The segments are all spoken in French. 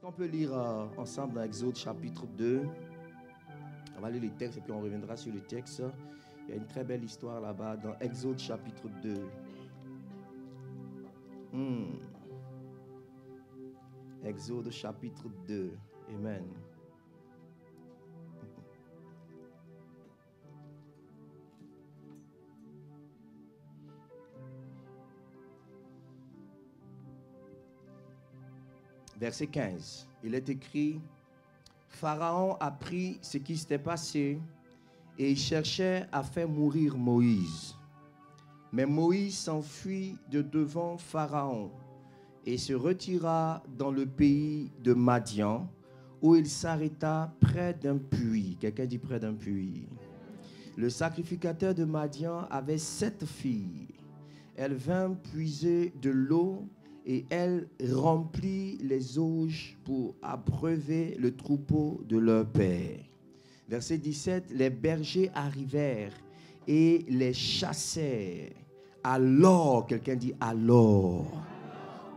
qu'on peut lire ensemble dans Exode chapitre 2? On va lire les textes et puis on reviendra sur le texte. Il y a une très belle histoire là-bas dans Exode chapitre 2. Exode chapitre 2. Amen. Verset 15. Il est écrit: Pharaon apprit ce qui s'était passé et il cherchait à faire mourir Moïse. Mais Moïse s'enfuit de devant Pharaon et se retira dans le pays de Madian, où il s'arrêta près d'un puits. Quelqu'un dit près d'un puits. Le sacrificateur de Madian avait 7 filles. Elles vinrent puiser de l'eau et elle remplit les auges pour abreuver le troupeau de leur père. Verset 17, les bergers arrivèrent et les chassèrent. Alors, quelqu'un dit alors,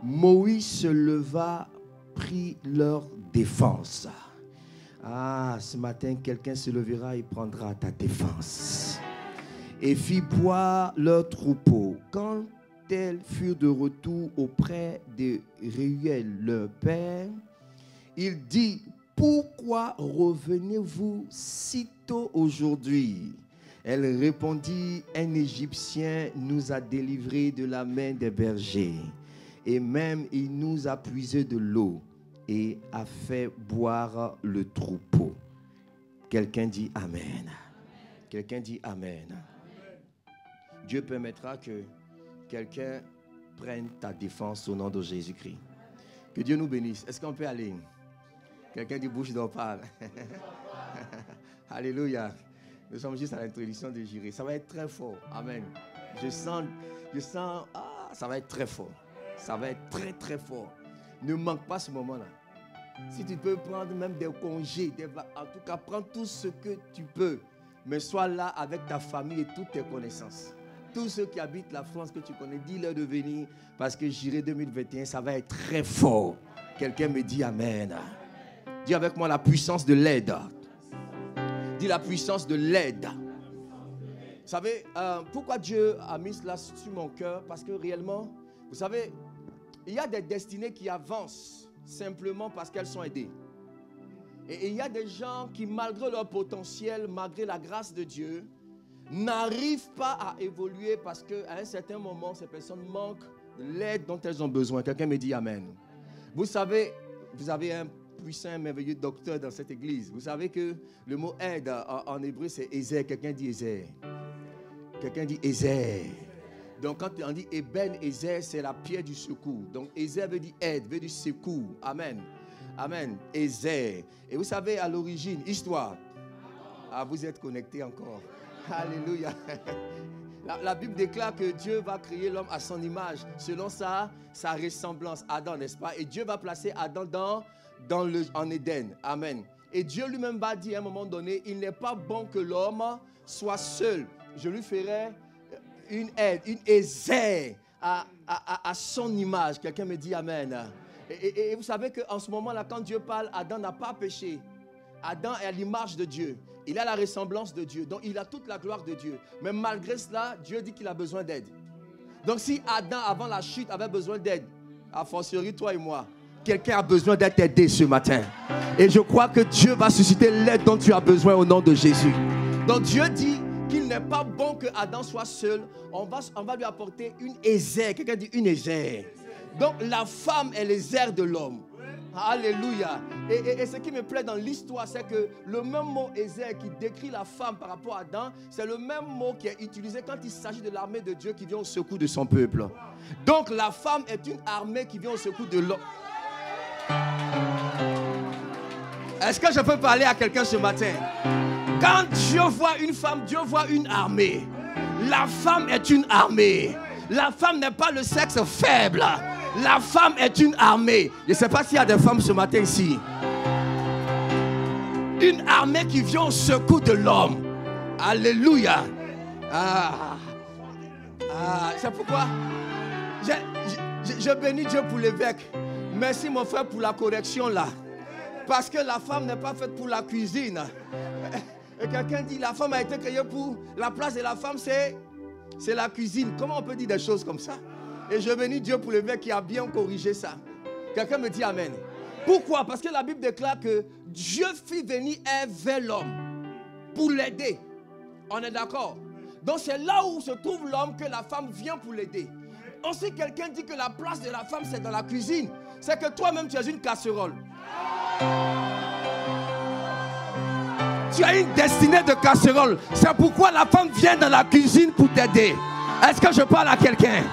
Moïse se leva, prit leur défense. Ah, ce matin, quelqu'un se levera et prendra ta défense. Et fit boire leur troupeau. Quand elles furent de retour auprès de Réuel, leur père, il dit: pourquoi revenez-vous si tôt aujourd'hui? Elle répondit: un Égyptien nous a délivrés de la main des bergers, et même il nous a puisé de l'eau et a fait boire le troupeau. Quelqu'un dit Amen. Quelqu'un dit Amen. Dieu permettra que quelqu'un prenne ta défense au nom de Jésus-Christ. Que Dieu nous bénisse. Est-ce qu'on peut aller? Quelqu'un dit bouche d'en parle. Alléluia. Nous sommes juste à l'introduction de Jiré. Ça va être très fort. Amen. Je sens, ça va être très fort. Ça va être très très fort. Ne manque pas ce moment-là. Si tu peux prendre même des congés, en tout cas, prends tout ce que tu peux. Mais sois là avec ta famille et toutes tes connaissances. Tous ceux qui habitent la France que tu connais, dis-leur de venir parce que Jiré 2021, ça va être très fort. Quelqu'un me dit Amen. Dis avec moi la puissance de l'aide. Dis la puissance de l'aide. Vous savez, pourquoi Dieu a mis cela sur mon cœur? Parce que réellement, vous savez, il y a des destinées qui avancent simplement parce qu'elles sont aidées. Et il y a des gens qui, malgré leur potentiel, malgré la grâce de Dieu, n'arrivent pas à évoluer parce qu'à un certain moment, ces personnes manquent de l'aide dont elles ont besoin. Quelqu'un me dit Amen. Vous savez, vous avez un puissant et merveilleux docteur dans cette église. Vous savez que le mot aide en hébreu, c'est Ezer. Quelqu'un dit Ezer. Quelqu'un dit Ezer. Donc quand on dit Eben Ezer, c'est la pierre du secours. Donc Ezer veut dire aide, veut dire secours. Amen. Amen. Ezer. Et vous savez, à l'origine, histoire. Ah, vous êtes connectés encore. Alléluia. La Bible déclare que Dieu va créer l'homme à son image, selon sa ressemblance. Adam, n'est-ce pas? Et Dieu va placer Adam en Éden. Amen. Et Dieu lui-même va dire à un moment donné, il n'est pas bon que l'homme soit seul. Je lui ferai une aide, une Ezer à son image. Quelqu'un me dit Amen. Et vous savez qu'en ce moment-là, quand Dieu parle, Adam n'a pas péché. Adam est à l'image de Dieu. Il a la ressemblance de Dieu. Donc, il a toute la gloire de Dieu. Mais malgré cela, Dieu dit qu'il a besoin d'aide. Donc, si Adam, avant la chute, avait besoin d'aide, a fortiori, toi et moi, quelqu'un a besoin d'être aidé ce matin. Et je crois que Dieu va susciter l'aide dont tu as besoin au nom de Jésus. Donc, Dieu dit qu'il n'est pas bon que Adam soit seul. On va lui apporter une Ezer. Quelqu'un dit une Ezer. Donc, la femme est l'Ezer de l'homme. Alléluia. Et ce qui me plaît dans l'histoire, c'est que le même mot Ezer qui décrit la femme par rapport à Adam, c'est le même mot qui est utilisé quand il s'agit de l'armée de Dieu qui vient au secours de son peuple. Donc la femme est une armée qui vient au secours de l'homme. Est-ce que je peux parler à quelqu'un ce matin? Quand Dieu voit une femme, Dieu voit une armée. La femme est une armée. La femme n'est pas le sexe faible. La femme est une armée. Je ne sais pas s'il y a des femmes ce matin ici. Une armée qui vient au secours de l'homme. Alléluia. C'est pourquoi je bénis Dieu pour l'évêque. Merci mon frère pour la correction là. Parce que la femme n'est pas faite pour la cuisine. Et quelqu'un dit la femme a été créée pour... La place de la femme c'est la cuisine. Comment on peut dire des choses comme ça? Et je bénis Dieu pour le mec qui a bien corrigé ça. Quelqu'un me dit amen. Pourquoi? Parce que la Bible déclare que Dieu fit venir Ève vers l'homme pour l'aider. On est d'accord? Donc c'est là où se trouve l'homme que la femme vient pour l'aider. Ensuite, quelqu'un dit que la place de la femme c'est dans la cuisine. C'est que toi-même tu es une casserole. Tu as une destinée de casserole. C'est pourquoi la femme vient dans la cuisine pour t'aider. Est-ce que je parle à quelqu'un?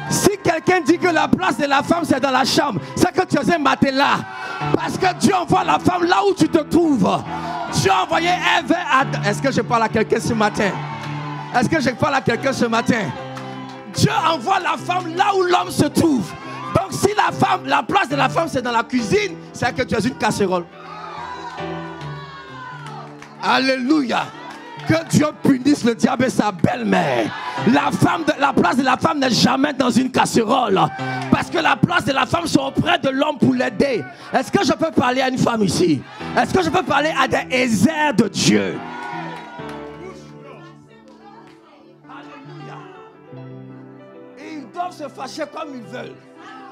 Si quelqu'un dit que la place de la femme c'est dans la chambre, c'est que tu es un matelas. Parce que Dieu envoie la femme là où tu te trouves. Dieu a envoyé Ève à Adam. Est-ce que je parle à quelqu'un ce matin? Est-ce que je parle à quelqu'un ce matin? Dieu envoie la femme là où l'homme se trouve. Donc si la place de la femme c'est dans la cuisine, c'est que tu es une casserole. Alléluia. Que Dieu punisse le diable et sa belle-mère. La place de la femme n'est jamais dans une casserole. Parce que la place de la femme c'est auprès de l'homme pour l'aider. Est-ce que je peux parler à une femme ici? Est-ce que je peux parler à des Ézères de Dieu? Alléluia. Et ils doivent se fâcher comme ils veulent.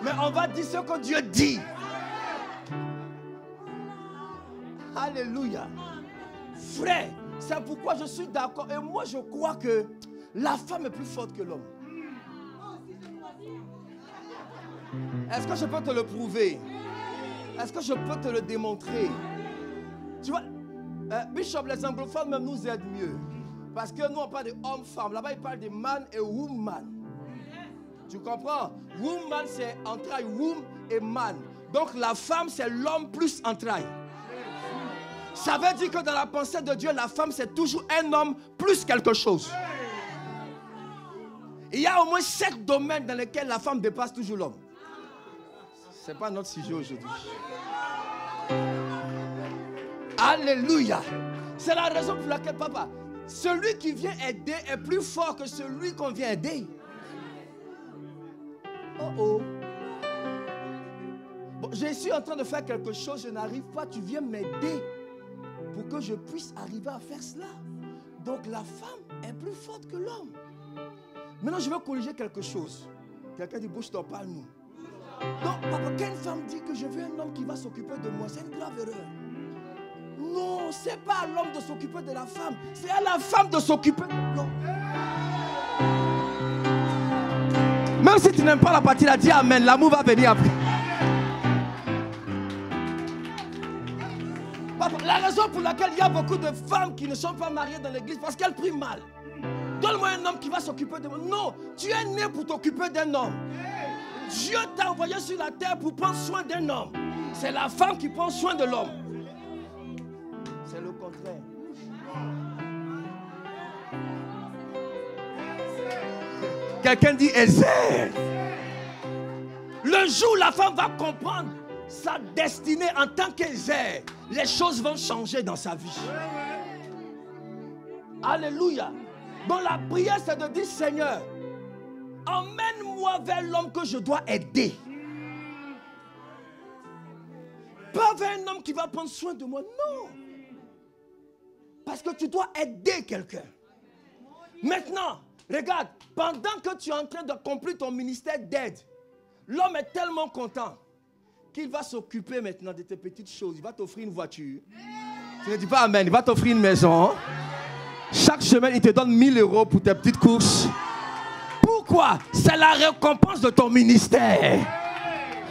Mais on va dire ce que Dieu dit. Alléluia. Frère, c'est pourquoi je suis d'accord. Et moi, je crois que la femme est plus forte que l'homme. Est-ce que je peux te le prouver? Est-ce que je peux te le démontrer? Tu vois, Bishop, les anglophones même nous aident mieux. Parce que nous, on parle de homme-femme. Là-bas, ils parlent de man et woman. Tu comprends? Woman, c'est entraille. Womb et man. Donc, la femme, c'est l'homme plus entraille. Ça veut dire que dans la pensée de Dieu, la femme, c'est toujours un homme plus quelque chose. Il y a au moins 7 domaines dans lesquels la femme dépasse toujours l'homme. Ce n'est pas notre sujet aujourd'hui. Alléluia. C'est la raison pour laquelle, papa, celui qui vient aider est plus fort que celui qu'on vient aider. Oh oh. Bon, je suis en train de faire quelque chose, je n'arrive pas, tu viens m'aider pour que je puisse arriver à faire cela. Donc la femme est plus forte que l'homme. Maintenant, je veux corriger quelque chose. Quelqu'un dit, bouge-toi, parle-nous. Donc, papa, quand une femme dit que je veux un homme qui va s'occuper de moi, c'est une grave erreur. Non, ce n'est pas à l'homme de s'occuper de la femme, c'est à la femme de s'occuper de l'homme. Même si tu n'aimes pas la partie, là, dis amen, l'amour va venir après. Papa, la raison pour laquelle il y a beaucoup de femmes qui ne sont pas mariées dans l'église, parce qu'elles prient mal. Donne-moi un homme qui va s'occuper de moi. Non, tu es né pour t'occuper d'un homme. Dieu t'a envoyé sur la terre pour prendre soin d'un homme. C'est la femme qui prend soin de l'homme. C'est le contraire. Quelqu'un dit Ézère. Le jour où la femme va comprendre sa destinée en tant qu'Ézère, les choses vont changer dans sa vie. Alléluia. Donc la prière c'est de dire Seigneur, emmène-moi vers l'homme que je dois aider. Pas vers un homme qui va prendre soin de moi, non. Parce que tu dois aider quelqu'un. Maintenant, regarde, pendant que tu es en train d'accomplir ton ministère d'aide, l'homme est tellement content qu'il va s'occuper maintenant de tes petites choses. Il va t'offrir une voiture. Tu ne dis pas amen, il va t'offrir une maison. Chaque semaine, il te donne 1000 € pour tes petites courses. Pourquoi? C'est la récompense de ton ministère.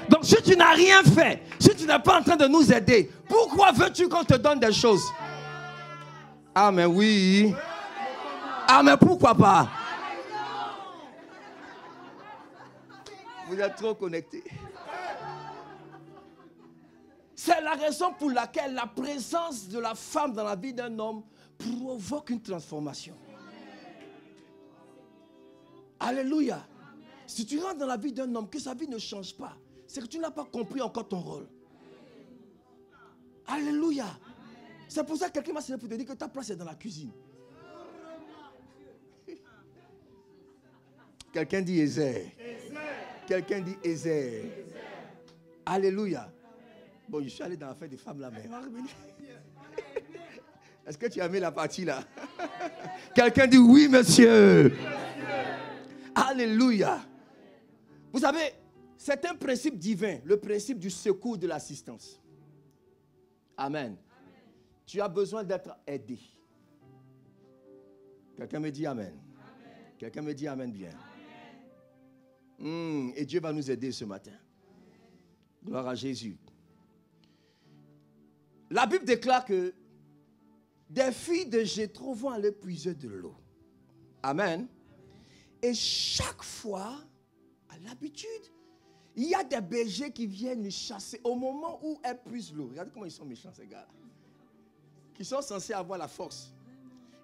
Donc si tu n'as rien fait, si tu n'es pas en train de nous aider, pourquoi veux-tu qu'on te donne des choses? Ah mais oui. Ah mais pourquoi pas? Vous êtes trop connectés. C'est la raison pour laquelle la présence de la femme dans la vie d'un homme provoque une transformation. Alléluia. Si tu rentres dans la vie d'un homme, que sa vie ne change pas, c'est que tu n'as pas compris encore ton rôle. Alléluia. C'est pour ça que quelqu'un m'a signé pour te dire que ta place est dans la cuisine. Quelqu'un dit Ézère. Quelqu'un dit Ézère. Alléluia. Bon, je suis allé dans l'affaire des femmes là, mais on va revenir. Est-ce que tu as aimé la partie là? Quelqu'un dit oui, monsieur. Alléluia. Vous savez, c'est un principe divin, le principe du secours de l'assistance. Amen. Tu as besoin d'être aidé. Quelqu'un me dit amen. Quelqu'un me dit amen bien. Et Dieu va nous aider ce matin. Gloire à Jésus. La Bible déclare que des filles de Jéthro vont aller puiser de l'eau. Amen. Et chaque fois, à l'habitude, il y a des bergers qui viennent les chasser au moment où elles puisent l'eau. Regardez comment ils sont méchants ces gars. Qui sont censés avoir la force.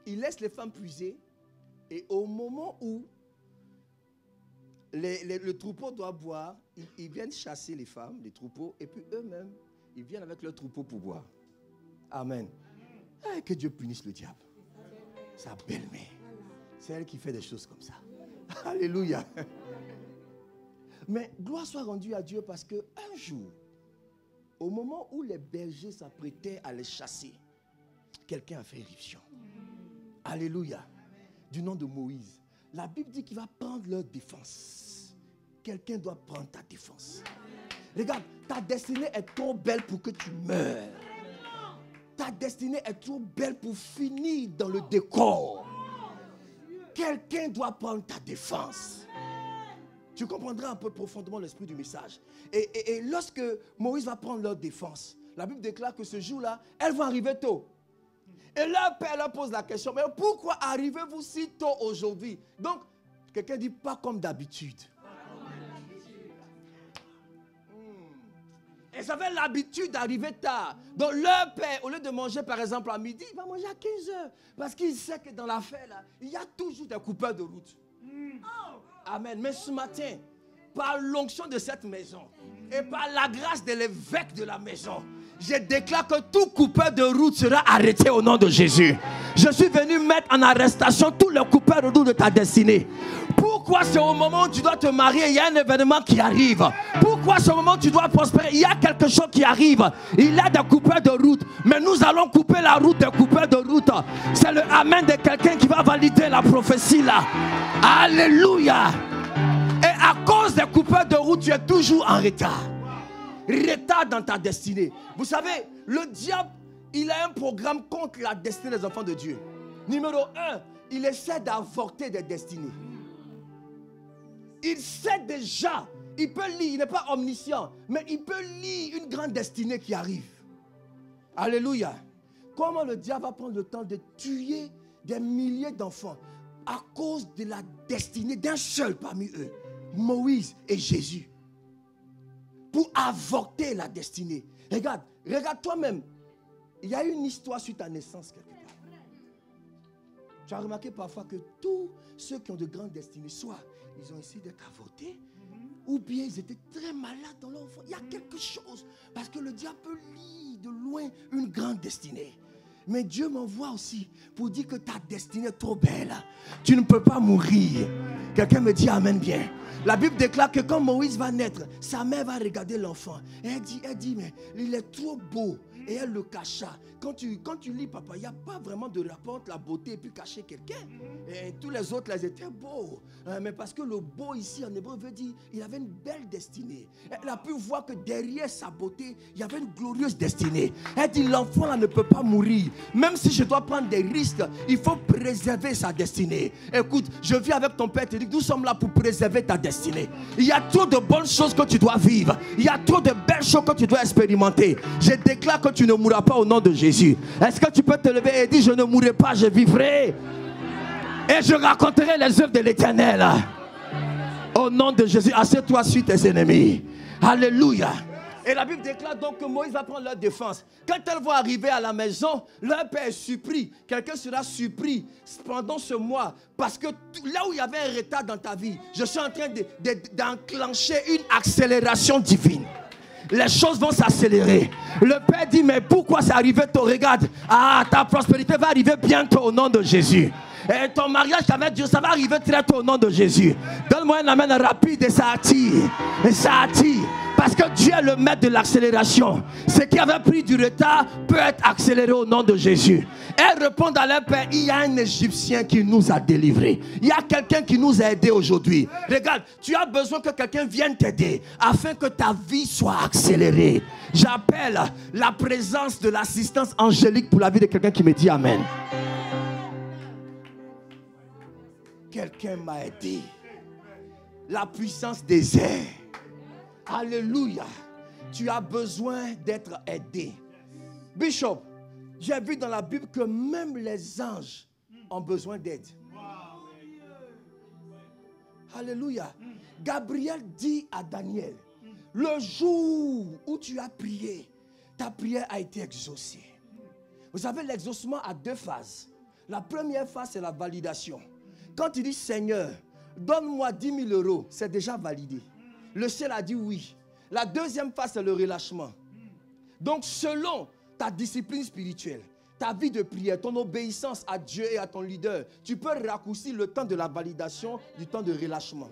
Ils laissent les femmes puiser et au moment où le troupeau doit boire, ils viennent chasser les femmes, les troupeaux, et puis eux-mêmes, ils viennent avec leur troupeau pour boire. Amen. Et que Dieu punisse le diable. Sa belle-mère. C'est elle qui fait des choses comme ça. Alléluia. Mais gloire soit rendue à Dieu parce qu'un jour, au moment où les bergers s'apprêtaient à les chasser, quelqu'un a fait éruption. Alléluia. Du nom de Moïse. La Bible dit qu'il va prendre leur défense. Quelqu'un doit prendre ta défense. Regarde, ta destinée est trop belle pour que tu meurs. Ta destinée est trop belle pour finir dans le décor. Quelqu'un doit prendre ta défense. Tu comprendras un peu profondément l'esprit du message. Et lorsque Moïse va prendre leur défense, la Bible déclare que ce jour-là, elles vont arriver tôt. Et leur père leur pose la question, mais pourquoi arrivez-vous si tôt aujourd'hui? Donc, quelqu'un dit pas comme d'habitude. Et ça avait l'habitude d'arriver tard. Donc leur père, au lieu de manger par exemple à midi, il va manger à 15 heures. Parce qu'il sait que dans l'affaire là, il y a toujours des coupeurs de route. Amen. Mais ce matin, par l'onction de cette maison et par la grâce de l'évêque de la maison, je déclare que tout coupeur de route sera arrêté au nom de Jésus. Je suis venu mettre en arrestation tous les coupeurs de route de ta destinée. Pourquoi c'est au moment où tu dois te marier, il y a un événement qui arrive? Pourquoi c'est au moment où tu dois prospérer, il y a quelque chose qui arrive? Il y a des coupeurs de route, mais nous allons couper la route des coupeurs de route. C'est le amen de quelqu'un qui va valider la prophétie là. Alléluia. Et à cause des coupeurs de route, tu es toujours en retard. Retard dans ta destinée. Vous savez, le diable, il a un programme contre la destinée des enfants de Dieu. Numéro 1, il essaie d'avorter des destinées. Il sait déjà, il peut lire, il n'est pas omniscient, mais il peut lire une grande destinée qui arrive. Alléluia. Comment le diable va prendre le temps de tuer des milliers d'enfants à cause de la destinée d'un seul parmi eux, Moïse et Jésus, pour avorter la destinée. Regarde toi-même. Il y a une histoire sur ta naissance quelque part. Tu as remarqué parfois que tous ceux qui ont de grandes destinées, soit ils ont essayé d'être avortés, ou bien ils étaient très malades dans leur enfant. Il y a quelque chose. Parce que le diable peut lire de loin une grande destinée. Mais Dieu m'envoie aussi pour dire que ta destinée est trop belle. Tu ne peux pas mourir. Quelqu'un me dit amen bien. La Bible déclare que quand Moïse va naître, sa mère va regarder l'enfant. Et elle dit, mais il est trop beau. Et elle le cacha. Quand tu lis, papa, il n'y a pas vraiment de rapport entre la beauté et puis cacher quelqu'un. Et tous les autres, ils étaient beaux. Mais parce que le beau ici en hébreu veut dire il avait une belle destinée. Elle a pu voir que derrière sa beauté, il y avait une glorieuse destinée. Elle dit l'enfant là ne peut pas mourir. Même si je dois prendre des risques, il faut préserver sa destinée. Écoute, je vis avec ton père, tu dis nous sommes là pour préserver ta destinée. Il y a trop de bonnes choses que tu dois vivre. Il y a trop de belles choses que tu dois expérimenter. Je déclare que tu ne mourras pas au nom de Jésus. Est-ce que tu peux te lever et dire je ne mourrai pas, je vivrai et je raconterai les œuvres de l'Éternel. Au nom de Jésus, assieds-toi sur tes ennemis. Alléluia. Et la Bible déclare donc que Moïse va prendre leur défense. Quand elles vont arriver à la maison, leur père est surpris. Quelqu'un sera surpris pendant ce mois. Parce que là où il y avait un retard dans ta vie, je suis en train d'enclencher une accélération divine. Les choses vont s'accélérer. Le père dit, mais pourquoi c'est arrivé tôt? Regarde, ta prospérité va arriver bientôt au nom de Jésus. Et ton mariage avec Dieu, ça va arriver très tôt au nom de Jésus. Donne-moi un amen rapide et ça attire. Et ça attire. Parce que Dieu est le maître de l'accélération. Ce qui avait pris du retard peut être accéléré au nom de Jésus. Elles répondent à leur père, il y a un Égyptien qui nous a délivrés. Il y a quelqu'un qui nous a aidés aujourd'hui. Regarde, tu as besoin que quelqu'un vienne t'aider afin que ta vie soit accélérée. J'appelle la présence de l'assistance angélique pour la vie de quelqu'un qui me dit Amen. Quelqu'un m'a aidé. La puissance des airs. Alléluia. Tu as besoin d'être aidé. Bishop, j'ai vu dans la Bible que même les anges ont besoin d'aide. Alléluia. Gabriel dit à Daniel, le jour où tu as prié, ta prière a été exaucée. Vous savez, l'exaucement a deux phases. La première phase, c'est la validation. Quand tu dis Seigneur, donne-moi 10 000 euros, c'est déjà validé. Le ciel a dit oui. La deuxième phase, c'est le relâchement. Donc, selon ta discipline spirituelle, ta vie de prière, ton obéissance à Dieu et à ton leader, tu peux raccourcir le temps de la validation du temps de relâchement.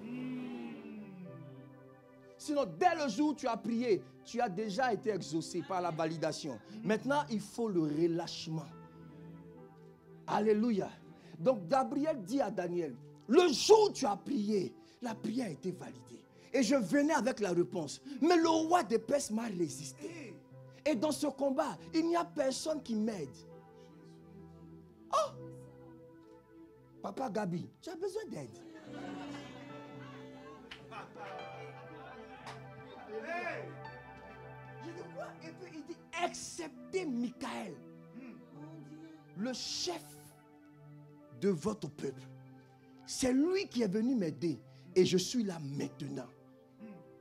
Sinon, dès le jour où tu as prié, tu as déjà été exaucé par la validation. Maintenant, il faut le relâchement. Alléluia. Donc, Gabriel dit à Daniel, le jour où tu as prié, la prière a été validée. Et je venais avec la réponse. Mais le roi de Perse m'a résisté. Et dans ce combat, il n'y a personne qui m'aide. Oh! Papa Gabi, tu as besoin d'aide. Je dis quoi? Et puis il dit, excepté Michael, le chef de votre peuple. C'est lui qui est venu m'aider. Et je suis là maintenant.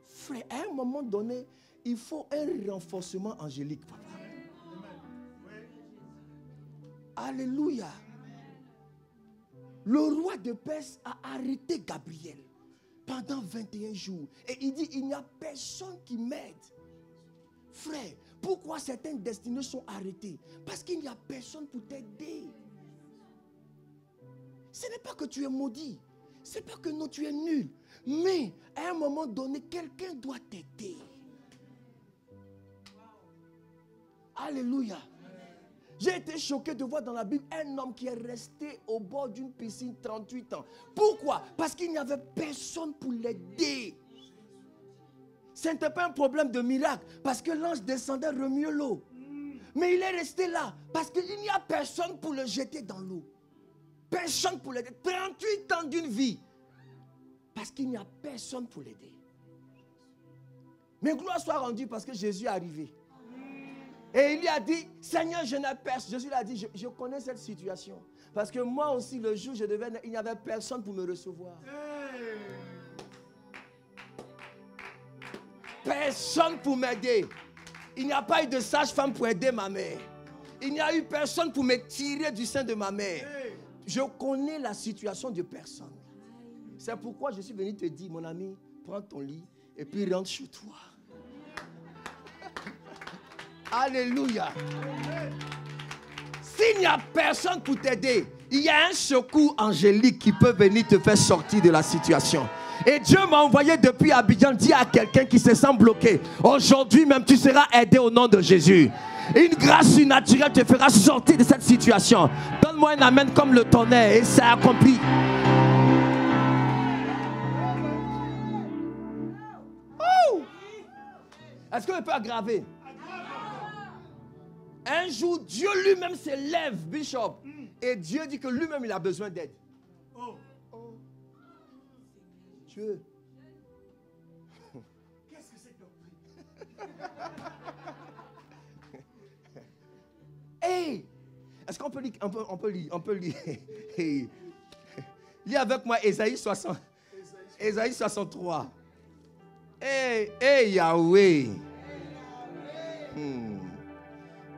Frère, à un moment donné, il faut un renforcement angélique, papa. Alléluia. Le roi de Perse a arrêté Gabriel pendant 21 jours. Et il dit, il n'y a personne qui m'aide. Frère, pourquoi certaines destinées sont arrêtées? Parce qu'il n'y a personne pour t'aider. Ce n'est pas que tu es maudit. Ce n'est pas que non, tu es nul. Mais à un moment donné, quelqu'un doit t'aider. Alléluia. J'ai été choqué de voir dans la Bible un homme qui est resté au bord d'une piscine 38 ans. Pourquoi? Parce qu'il n'y avait personne pour l'aider. Ce n'était pas un problème de miracle, parce que l'ange descendait remuer l'eau. Mais il est resté là, parce qu'il n'y a personne pour le jeter dans l'eau. Personne pour l'aider. 38 ans d'une vie. Parce qu'il n'y a personne pour l'aider. Mais gloire soit rendue parce que Jésus est arrivé. Et il lui a dit, Seigneur, je n'ai personne. Jésus lui a dit, je connais cette situation. Parce que moi aussi, le jour où je devais naître, il n'y avait personne pour me recevoir. Personne pour m'aider. Il n'y a pas eu de sage-femme pour aider ma mère. Il n'y a eu personne pour me tirer du sein de ma mère. Je connais la situation de personne. C'est pourquoi je suis venu te dire, mon ami, prends ton lit et puis rentre chez toi. Alléluia. S'il n'y a personne pour t'aider, il y a un secours angélique qui peut venir te faire sortir de la situation. Et Dieu m'a envoyé depuis Abidjan dire à quelqu'un qui se sent bloqué, aujourd'hui même tu seras aidé au nom de Jésus. Une grâce surnaturelle te fera sortir de cette situation. Donne-moi un amen comme le tonnerre et c'est accompli. Oh! Est-ce qu'on peut aggraver? Un jour, Dieu lui-même se lève, Bishop, et Dieu dit que lui-même il a besoin d'aide. Dieu. Qu'est-ce que c'est que doctrine? Hey! Est-ce qu'on peut lire? On peut lire. Hey. Lis avec moi Ésaïe 60. Ésaïe 63. Hey Yahweh.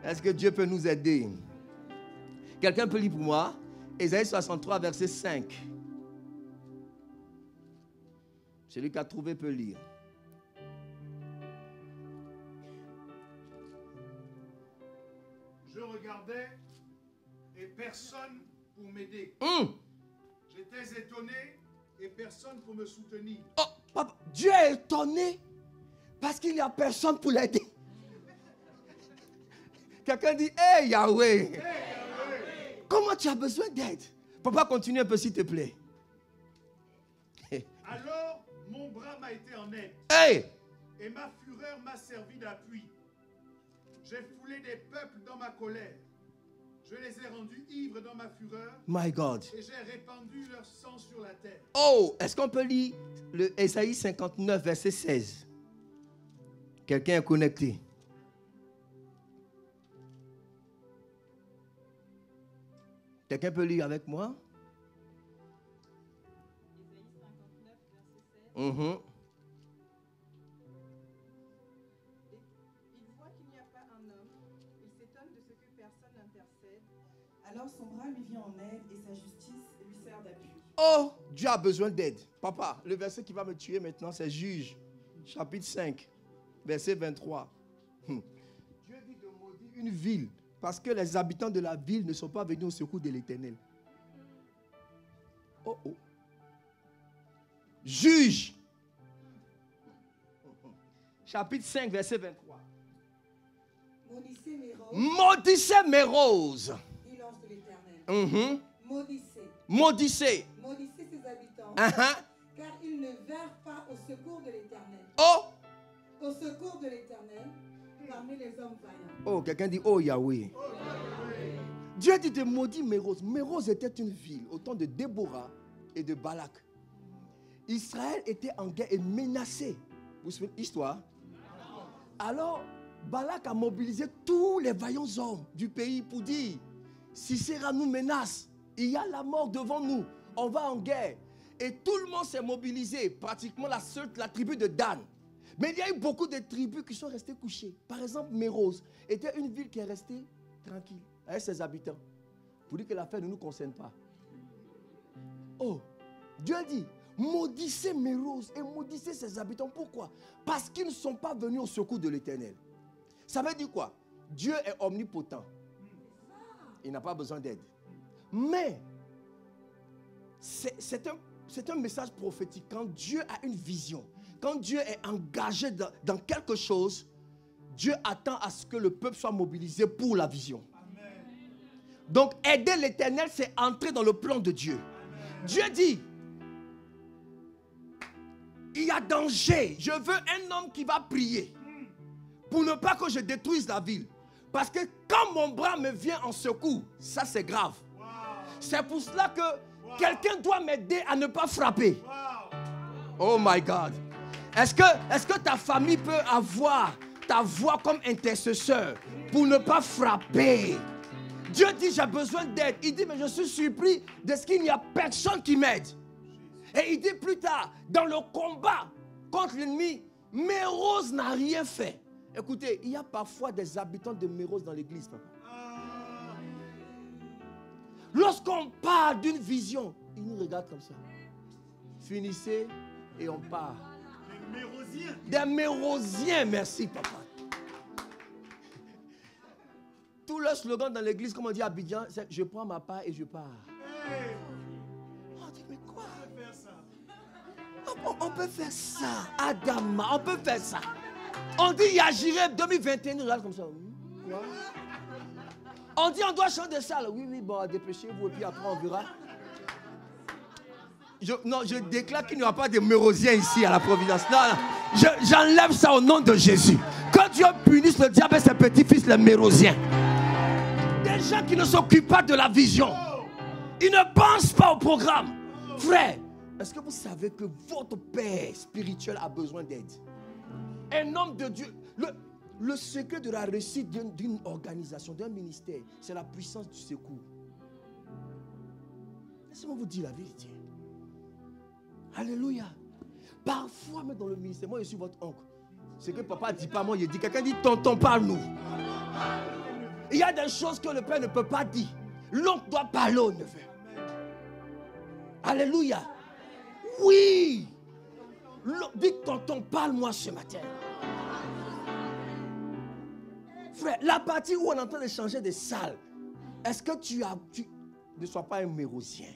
Est-ce que Dieu peut nous aider? Quelqu'un peut lire pour moi? Ésaïe 63, verset 5. Celui qui a trouvé peut lire. Je regardais et personne pour m'aider. J'étais étonné et personne pour me soutenir. Oh, papa, Dieu est étonné Parce qu'il n'y a personne pour l'aider. Quelqu'un dit, hey Yahweh, comment tu as besoin d'aide? Papa, continue un peu s'il te plaît. Alors, mon bras m'a été en aide. Hey! Et ma fureur m'a servi d'appui. J'ai foulé des peuples dans ma colère. Je les ai rendus ivres dans ma fureur. My God. Et j'ai répandu leur sang sur la terre. Oh, est-ce qu'on peut lire le Ésaïe 59, verset 16? Quelqu'un est connecté. Quelqu'un peut lire avec moi? Ésaïe 59, verset 16. Il voit qu'il n'y a pas un homme, il s'étonne de ce que personne n'intercède. Alors son bras lui vient en aide et sa justice lui sert d'appui. Oh, Dieu a besoin d'aide. Papa, le verset qui va me tuer maintenant, c'est Juge, chapitre 5, verset 23. Dieu dit de maudire une ville parce que les habitants de la ville ne sont pas venus au secours de l'Éternel. Oh, oh. Juge, chapitre 5, verset 23. Maudissez mes roses, Maudissez mes roses. dit l'ange de l'Éternel. Maudissez, Maudissez. maudissez ses habitants, Uh-huh. car ils ne vinrent pas au secours de l'Éternel. Oh, Au secours de l'Éternel, parmi les hommes vaillants. oh, quelqu'un dit, oh Yahweh. Dieu a dit de maudire Méroz. Méroz était une ville au temps de Déborah et de Balak. Israël était en guerre et menacé. Vous savez l'histoire? Alors, Balak a mobilisé tous les vaillants hommes du pays pour dire, Sisera nous menace, il y a la mort devant nous, on va en guerre. Et tout le monde s'est mobilisé, pratiquement la tribu de Dan. Mais il y a eu beaucoup de tribus qui sont restées couchées. Par exemple, Méroz était une ville qui est restée tranquille avec ses habitants. Pour dire que l'affaire ne nous concerne pas. Oh, Dieu a dit, maudissez Méroz et maudissez ses habitants. Pourquoi? Parce qu'ils ne sont pas venus au secours de l'Éternel. Ça veut dire quoi? Dieu est omnipotent. Il n'a pas besoin d'aide. Mais, c'est un message prophétique. Quand Dieu a une vision, quand Dieu est engagé dans quelque chose, Dieu attend à ce que le peuple soit mobilisé pour la vision. Amen. Donc, aider l'Éternel, c'est entrer dans le plan de Dieu. Amen. Dieu dit, il y a danger. Je veux un homme qui va prier pour ne pas que je détruise la ville. Parce que quand mon bras me vient en secours, ça c'est grave. Wow. C'est pour cela que quelqu'un doit m'aider à ne pas frapper. Wow. Oh my God. Est-ce que ta famille peut avoir ta voix comme intercesseur pour ne pas frapper? Dieu dit, j'ai besoin d'aide. Il dit, mais je suis surpris de ce qu'il n'y a personne qui m'aide. Et il dit plus tard, dans le combat contre l'ennemi, Méroz n'a rien fait. Écoutez, il y a parfois des habitants de Méroz dans l'église, papa. Lorsqu'on parle d'une vision, ils nous regardent comme ça. Finissez et on part. Des Mérosiens. Des Mérosiens, merci papa. Tout le slogan dans l'église, comme on dit à Abidjan, c'est je prends ma part et je pars. Hey. On dit, mais quoi? On peut faire ça. On peut faire ça. Adama, on peut faire ça. On dit Yajiré 2021, nous regarde comme ça. Quoi? On dit on doit changer ça. Oui, bon, dépêchez-vous et puis après on verra. Je déclare qu'il n'y aura pas de Mérosiens ici à la Providence. Non. J'enlève ça au nom de Jésus. Que Dieu punisse le diable et ses petits-fils, les Mérosiens. Des gens qui ne s'occupent pas de la vision. Ils ne pensent pas au programme. Frère, est-ce que vous savez que votre père spirituel a besoin d'aide? Un homme de Dieu. Le secret de la réussite d'une organisation, d'un ministère, c'est la puissance du secours. Laissez-moi vous dire la vérité. Alléluia. Parfois, même dans le ministère, moi je suis votre oncle. Ce que papa ne dit pas, moi je dis. Quelqu'un dit tonton, parle-nous. Il y a des choses que le père ne peut pas dire. L'oncle doit parler au neveu. Alléluia. Oui. Dis tonton, parle-moi ce matin. Frère, la partie où on est en train de changer de salle, est-ce que tu ne sois pas un Mérosien?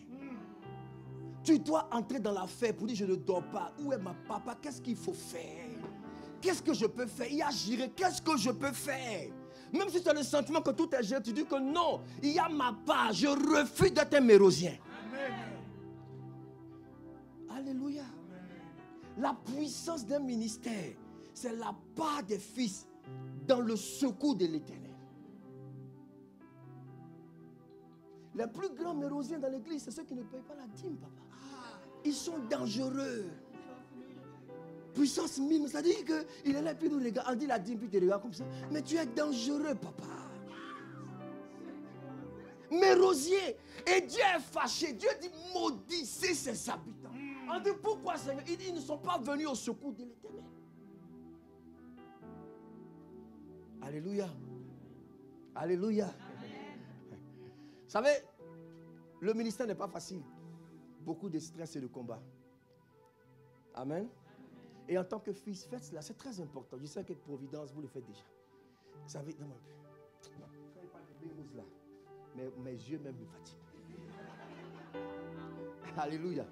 Tu dois entrer dans l'affaire pour dire je ne dors pas. Où est ma papa? Qu'est-ce qu'il faut faire? qu'est-ce que je peux faire? Il y a géré, qu'est-ce que je peux faire? Même si tu as le sentiment que tout est géré, tu dis que non, il y a ma part, je refuse d'être un mérosien. Alléluia. La puissance d'un ministère, c'est la part des fils dans le secours de l'Éternel. Les plus grands mérosiens dans l'église, c'est ceux qui ne payent pas la dîme, papa. Ils sont dangereux. Puissance 1000, c'est-à-dire qu'il est là, puis nous regarde, on dit la dîme, puis tu regardes comme ça. Mais tu es dangereux, papa. Mérosier. Et Dieu est fâché. Dieu dit maudissez ses habitants. On dit pourquoi, Seigneur? Il dit ils ne sont pas venus au secours de l'Éternel. Alléluia. Alléluia. Vous savez, le ministère n'est pas facile. Beaucoup de stress et de combat. Amen. Et en tant que fils, faites cela, c'est très important. Je sais que Providence, vous le faites déjà. Vous savez, non, quand il parle de bébés là, mes yeux même me fatiguent. Alléluia.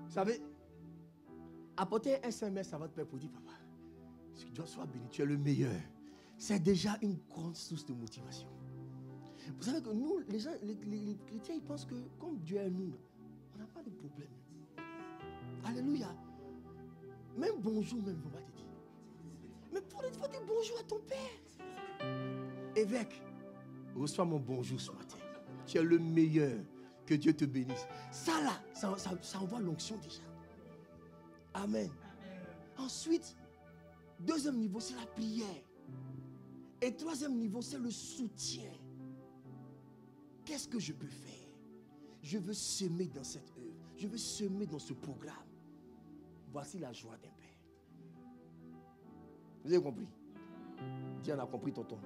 Vous savez, apporter un SMS à votre père pour dire, papa, que Dieu soit béni, tu es le meilleur. C'est déjà une grande source de motivation. Vous savez que nous, les gens, les chrétiens, ils pensent que comme Dieu est nous, on n'a pas de problème. Alléluia. Même bonjour, même, on va te dire. Mais pour il faut dire bonjour à ton père. Évêque, reçois mon bonjour ce matin. Tu es le meilleur. Que Dieu te bénisse. Ça là, ça envoie l'onction déjà. Amen. Ensuite, deuxième niveau, c'est la prière. Et troisième niveau, c'est le soutien. Qu'est-ce que je peux faire? Je veux semer dans cette œuvre. Je veux semer dans ce programme. Voici la joie d'un père. Vous avez compris? Dieu en a compris, tonton.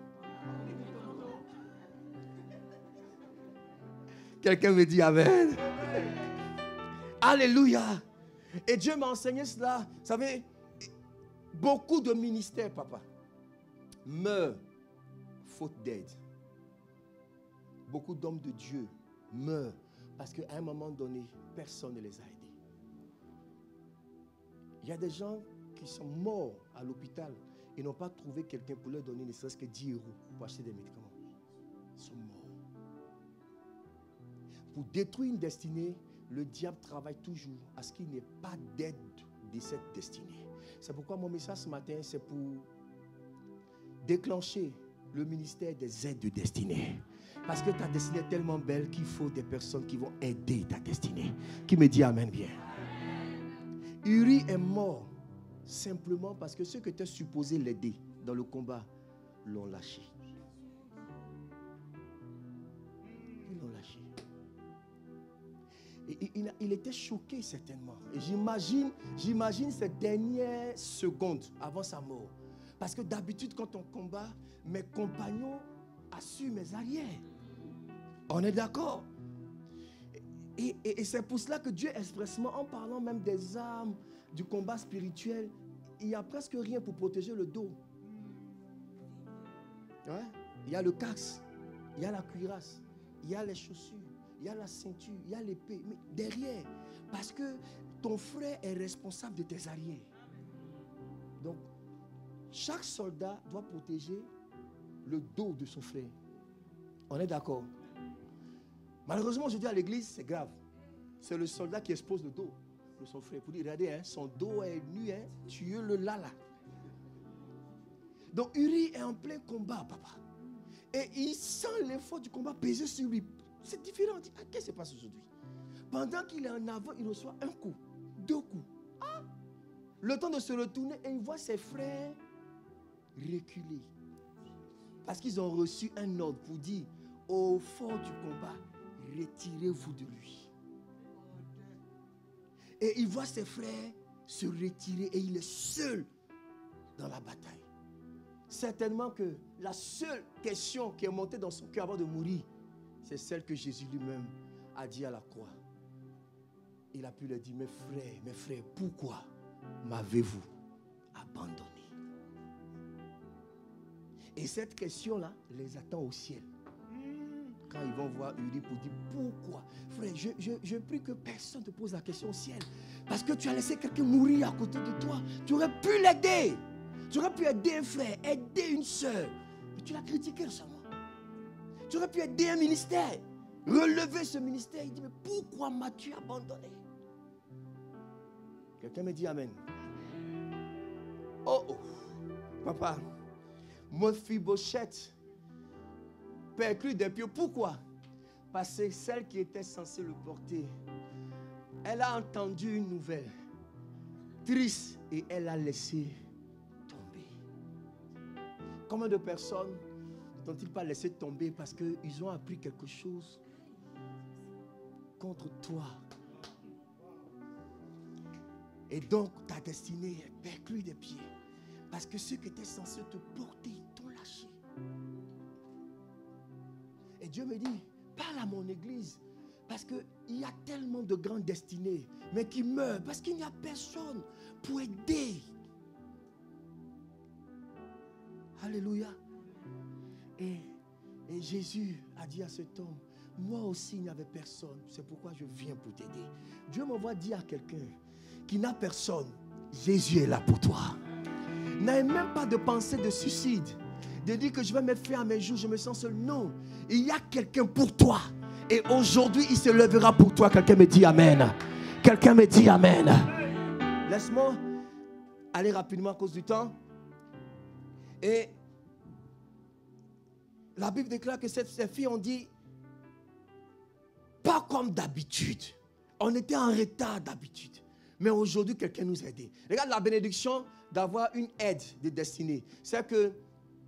Quelqu'un me dit Amen. Alléluia. Et Dieu m'a enseigné cela. Vous savez, beaucoup de ministères, papa, meurent faute d'aide. Beaucoup d'hommes de Dieu meurent parce qu'à un moment donné, personne ne les a aidés. Il y a des gens qui sont morts à l'hôpital et n'ont pas trouvé quelqu'un pour leur donner ne serait-ce que 10 € pour acheter des médicaments. Ils sont morts. Pour détruire une destinée, le diable travaille toujours à ce qu'il n'y ait pas d'aide de cette destinée. C'est pourquoi mon message ce matin, c'est pour déclencher le ministère des aides de destinée. Parce que ta destinée est tellement belle qu'il faut des personnes qui vont aider ta destinée. Qui me dit Amen bien. Uri est mort simplement parce que ceux qui étaient supposés l'aider dans le combat l'ont lâché. Ils l'ont lâché. Et il était choqué certainement. Et j'imagine ces dernières secondes avant sa mort. Parce que d'habitude quand on combat, mes compagnons assurent mes arrières. On est d'accord? Et c'est pour cela que Dieu expressement, en parlant même des armes, du combat spirituel, il n'y a presque rien pour protéger le dos. Ouais? Il y a le casque, il y a la cuirasse, il y a les chaussures, il y a la ceinture, il y a l'épée. Mais derrière, parce que ton frère est responsable de tes arrières. Donc, chaque soldat doit protéger le dos de son frère. On est d'accord? Malheureusement, aujourd'hui à l'église, c'est grave. C'est le soldat qui expose le dos de son frère. Pour dire, regardez, hein, son dos est nu, hein, tuez-le là. Donc Uri est en plein combat, papa. Et il sent l'effort du combat peser sur lui. C'est différent. On dit, ah, qu'est-ce qui se passe aujourd'hui? Pendant qu'il est en avant, il reçoit un coup, 2 coups. Ah! Le temps de se retourner et il voit ses frères reculer. Parce qu'ils ont reçu un ordre pour dire, au fort du combat, retirez-vous de lui. Et il voit ses frères se retirer et il est seul dans la bataille. Certainement que la seule question qui est montée dans son cœur avant de mourir, c'est celle que Jésus lui-même a dit à la croix. Il a pu leur dire, mes frères, pourquoi m'avez-vous abandonné? Et cette question-là les attend au ciel. quand ils vont voir Uri pour dire pourquoi. Frère, je prie que personne ne te pose la question au ciel. Parce que tu as laissé quelqu'un mourir à côté de toi. Tu aurais pu l'aider. Tu aurais pu aider un frère, aider une soeur. Mais tu l'as critiqué récemment. Tu aurais pu aider un ministère, relever ce ministère. Il dit, mais pourquoi m'as-tu abandonné? Quelqu'un me dit amen. Oh, oh. Papa, Mephibosheth perclus des pieds. Pourquoi? Parce que celle qui était censée le porter, elle a entendu une nouvelle triste et elle a laissé tomber. Combien de personnes n'ont-ils pas laissé tomber parce qu'ils ont appris quelque chose contre toi? Et donc ta destinée est perclue des pieds. Parce que ceux qui étaient censés te porter t'ont lâché. Et Dieu me dit, parle à mon église. Parce qu'il y a tellement de grandes destinées, mais qui meurent parce qu'il n'y a personne pour aider. Alléluia. Et Jésus a dit à cet homme, moi aussi il n'y avait personne. C'est pourquoi je viens pour t'aider. Dieu m'envoie dire à quelqu'un qui n'a personne, Jésus est là pour toi. N'ayez même pas de pensée de suicide, de dire que je vais me faire à mes jours, je me sens seul. Non, il y a quelqu'un pour toi. Et aujourd'hui, il se lèvera pour toi. Quelqu'un me dit amen. Quelqu'un me dit amen. Laisse-moi aller rapidement à cause du temps. Et la Bible déclare que ces filles ont dit, pas comme d'habitude. On était en retard d'habitude. Mais aujourd'hui, quelqu'un nous a aidés. Regarde la bénédiction d'avoir une aide de destinée. C'est que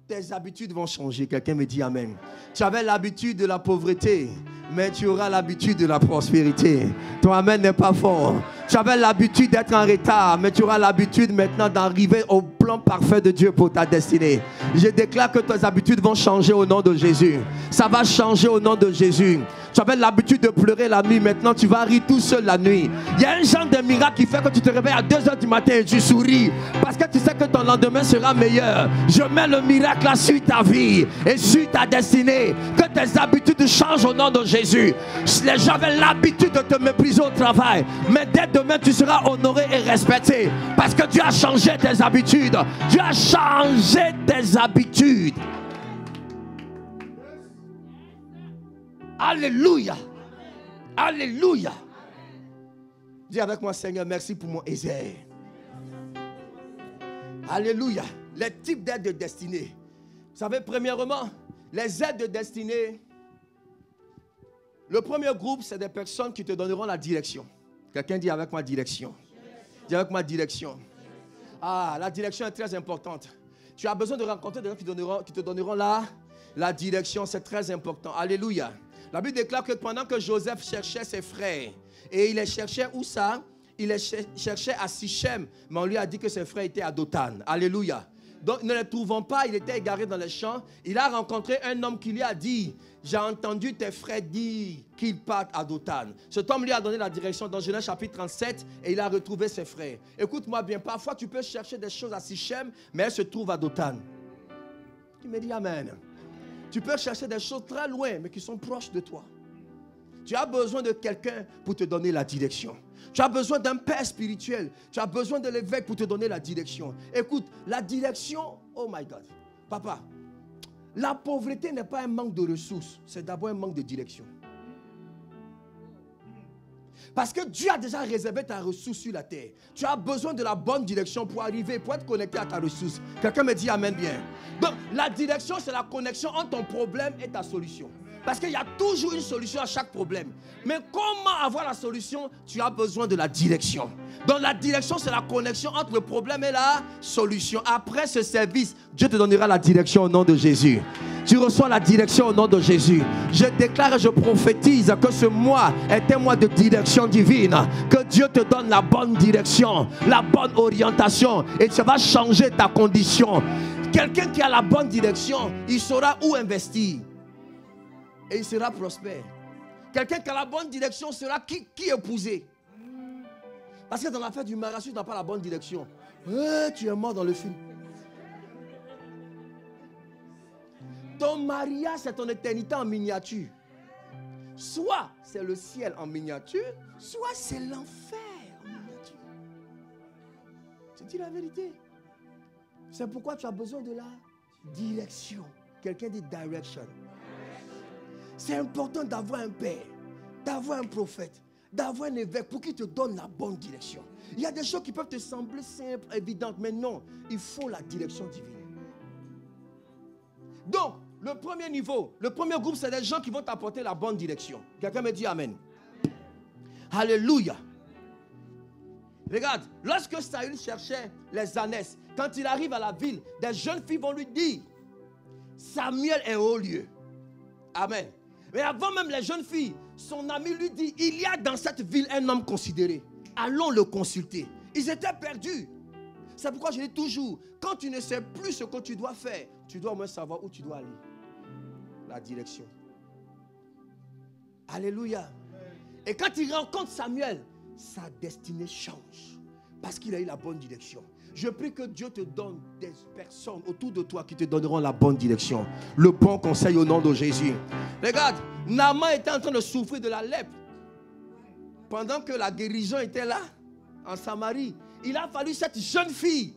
tes habitudes vont changer. Quelqu'un me dit amen. Tu avais l'habitude de la pauvreté, mais tu auras l'habitude de la prospérité. Ton amen n'est pas fort. Tu avais l'habitude d'être en retard, mais tu auras l'habitude maintenant d'arriver au plan parfait de Dieu pour ta destinée. Je déclare que tes habitudes vont changer au nom de Jésus. Ça va changer au nom de Jésus. Tu avais l'habitude de pleurer la nuit, maintenant tu vas rire tout seul la nuit. Il y a un genre de miracle qui fait que tu te réveilles à 2h du matin et tu souris. Parce que tu sais que ton lendemain sera meilleur. Je mets le miracle là sur ta vie et sur ta destinée. Que tes habitudes changent au nom de Jésus. Les gens avaient l'habitude de te mépriser au travail. Mais dès demain tu seras honoré et respecté. Parce que tu as changé tes habitudes. Tu as changé tes habitudes. Alléluia. Alléluia. Dis avec moi, Seigneur, merci pour mon Ézère. Alléluia. Les types d'aides de destinée. Vous savez, premièrement, les aides de destinée. Le premier groupe, c'est des personnes qui te donneront la direction. Quelqu'un dit avec moi direction. Dis avec moi direction. Ah, la direction est très importante. Tu as besoin de rencontrer des gens qui te donneront la direction. C'est très important. Alléluia. La Bible déclare que pendant que Joseph cherchait ses frères, et il les cherchait où ça? Il les cherchait à Sichem, mais on lui a dit que ses frères étaient à Dothan. Alléluia. Donc ne les trouvant pas, il était égaré dans les champs. Il a rencontré un homme qui lui a dit, j'ai entendu tes frères dire qu'ils partent à Dothan. Cet homme lui a donné la direction dans Genèse chapitre 37 et il a retrouvé ses frères. Écoute-moi bien, parfois tu peux chercher des choses à Sichem, mais elles se trouvent à Dothan. Qui me dit amen? Tu peux chercher des choses très loin, mais qui sont proches de toi. Tu as besoin de quelqu'un pour te donner la direction. Tu as besoin d'un père spirituel. Tu as besoin de l'évêque pour te donner la direction. Écoute, la direction, oh my God. Papa, la pauvreté n'est pas un manque de ressources. C'est d'abord un manque de direction. Parce que Dieu a déjà réservé ta ressource sur la terre. Tu as besoin de la bonne direction pour arriver, pour être connecté à ta ressource. Quelqu'un me dit amen bien. Donc, la direction, c'est la connexion entre ton problème et ta solution. Parce qu'il y a toujours une solution à chaque problème. Mais comment avoir la solution? Tu as besoin de la direction. Donc, la direction, c'est la connexion entre le problème et la solution. Après ce service, Dieu te donnera la direction au nom de Jésus. Tu reçois la direction au nom de Jésus. Je déclare et je prophétise que ce mois est un mois de direction divine. Que Dieu te donne la bonne direction, la bonne orientation. Et ça va changer ta condition. Quelqu'un qui a la bonne direction, il saura où investir. Et il sera prospère. Quelqu'un qui a la bonne direction sera qui épouser. Parce que dans l'affaire du mariage, tu n'as pas la bonne direction. Tu es mort dans le film. Ton mariage, c'est ton éternité en miniature. Soit c'est le ciel en miniature, soit c'est l'enfer en miniature. Je dis la vérité. C'est pourquoi tu as besoin de la direction. Quelqu'un dit direction. C'est important d'avoir un père, d'avoir un prophète, d'avoir un évêque pour qu'il te donne la bonne direction. Il y a des choses qui peuvent te sembler simples, évidentes, mais non, il faut la direction divine. Donc, le premier niveau, le premier groupe, c'est des gens qui vont t'apporter la bonne direction. Quelqu'un me dit amen. Alléluia. Regarde, lorsque Saül cherchait les ânesses, quand il arrive à la ville, des jeunes filles vont lui dire, Samuel est au lieu. Amen. Mais avant même les jeunes filles, son ami lui dit, il y a dans cette ville un homme considéré. Allons le consulter. Ils étaient perdus. C'est pourquoi je dis toujours, quand tu ne sais plus ce que tu dois faire, tu dois au moins savoir où tu dois aller. La direction. Alléluia. Et quand il rencontre Samuel, sa destinée change. Parce qu'il a eu la bonne direction. Je prie que Dieu te donne des personnes autour de toi qui te donneront la bonne direction. Le bon conseil au nom de Jésus. Regarde, Naaman était en train de souffrir de la lèpre. Pendant que la guérison était là, en Samarie, il a fallu cette jeune fille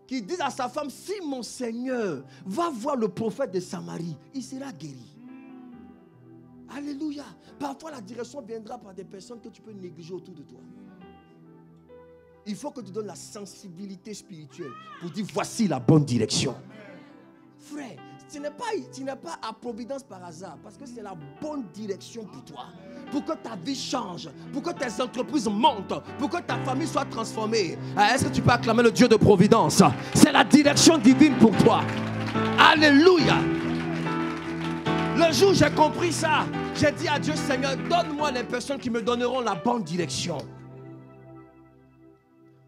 qui dit à sa femme, si mon Seigneur va voir le prophète de Samarie, il sera guéri. Alléluia. Parfois la direction viendra par des personnes que tu peux négliger autour de toi. Il faut que tu donnes la sensibilité spirituelle pour dire voici la bonne direction. Frère, tu n'es pas à providence par hasard, parce que c'est la bonne direction pour toi. Pour que ta vie change, pour que tes entreprises montent, pour que ta famille soit transformée. Est-ce que tu peux acclamer le Dieu de providence? C'est la direction divine pour toi. Alléluia. Le jour où j'ai compris ça, j'ai dit à Dieu, Seigneur, donne-moi les personnes qui me donneront la bonne direction.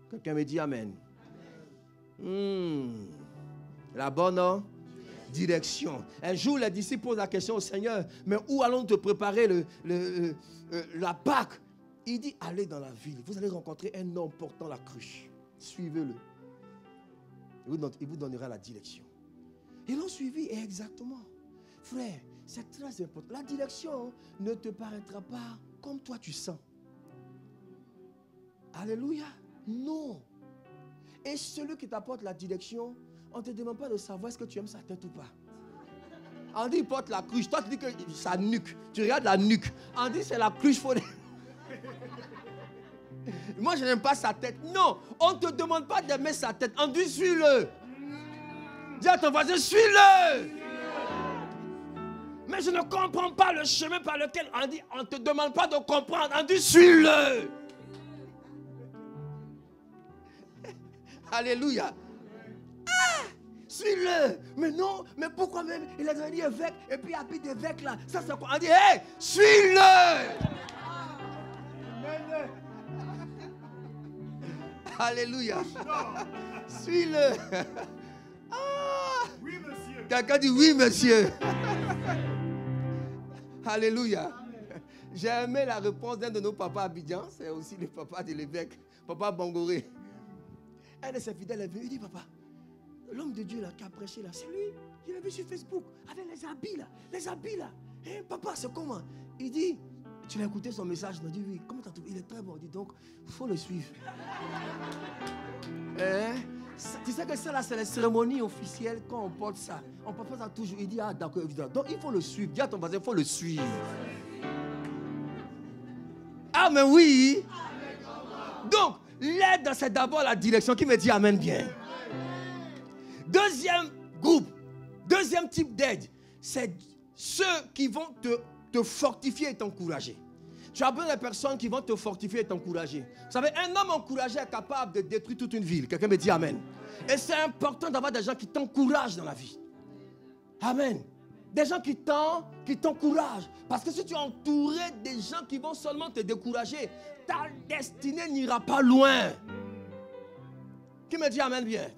Quelqu'un me dit amen. La bonne direction. Un jour, les disciples posent la question au Seigneur, mais où allons te préparer la Pâque? Il dit, allez dans la ville, vous allez rencontrer un homme portant la cruche. Suivez-le. Il vous donnera la direction. Ils l'ont suivi, et exactement. Frère, c'est très important. La direction ne te paraîtra pas comme toi tu sens. Alléluia. Non. Et celui qui t'apporte la direction, on ne te demande pas de savoir est-ce que tu aimes sa tête ou pas. On dit il porte la cruche. Toi tu dis que sa nuque. Tu regardes la nuque. On dit c'est la cruche. Moi je n'aime pas sa tête. Non. On ne te demande pas d'aimer sa tête. On dit suis-le. Dis à ton voisin suis-le. Mais je ne comprends pas le chemin par lequel on dit on ne te demande pas de comprendre. On dit suis-le. Alléluia. Suis-le. Mais non, mais pourquoi même il a devenu évêque et puis il habite évêque là. Ça c'est quoi? On dit, hé, suis-le. Alléluia. Suis-le. Oui, monsieur. Quelqu'un dit oui, monsieur. Alléluia. J'ai aimé la réponse d'un de nos papas à Abidjan. C'est aussi le papa de l'évêque, papa Bangoré. Un de ses fidèles est venu, il dit, papa, l'homme de Dieu là, qui a prêché là, c'est lui. Je l'ai vu sur Facebook, avec les habits là. Les habits là. Hein, papa, c'est comment? Il dit, tu l'as écouté son message? Il dit, oui. Comment t'as trouvé? Il est très bon. Il dit, donc, il faut le suivre. Tu sais que ça là, c'est les cérémonies officielles quand on porte ça. On porte ça toujours. Il dit, ah d'accord, évidemment. Donc, il faut le suivre. Dis à ton voisin, il faut le suivre. Ah, mais oui. Donc, l'aide, c'est d'abord la direction. Qui me dit amen bien? Deuxième groupe, deuxième type d'aide, c'est ceux qui vont te fortifier et t'encourager. Tu as besoin de personnes qui vont te fortifier et t'encourager. Vous savez, un homme encouragé est capable de détruire toute une ville. Quelqu'un me dit amen. Et c'est important d'avoir des gens qui t'encouragent dans la vie. Amen. Des gens qui t'encouragent. Parce que si tu es entouré des gens qui vont seulement te décourager, ta destinée n'ira pas loin. Qui me dit amen bien? Amen.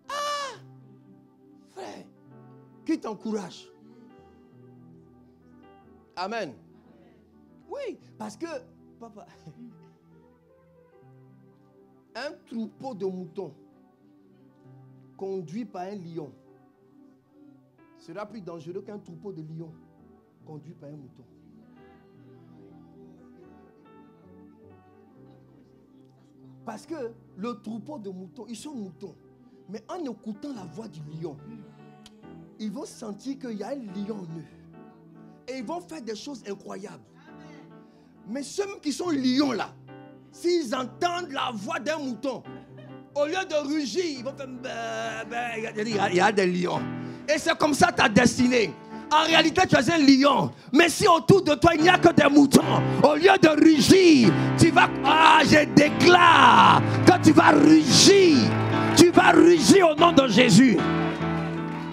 Ah! Frère, qui t'encourage? Amen. Oui, parce que, papa, un troupeau de moutons conduit par un lion sera plus dangereux qu'un troupeau de lions. conduit par un mouton. Parce que le troupeau de moutons, ils sont moutons. Mais en écoutant la voix du lion, ils vont sentir qu'il y a un lion en eux. Et ils vont faire des choses incroyables. Mais ceux qui sont lions là, s'ils entendent la voix d'un mouton, au lieu de rugir, ils vont faire il y a des lions. Et c'est comme ça ta destinée. En réalité, tu es un lion. Mais si autour de toi, il n'y a que des moutons, au lieu de rugir, tu vas... Ah, je déclare que tu vas rugir. Tu vas rugir au nom de Jésus.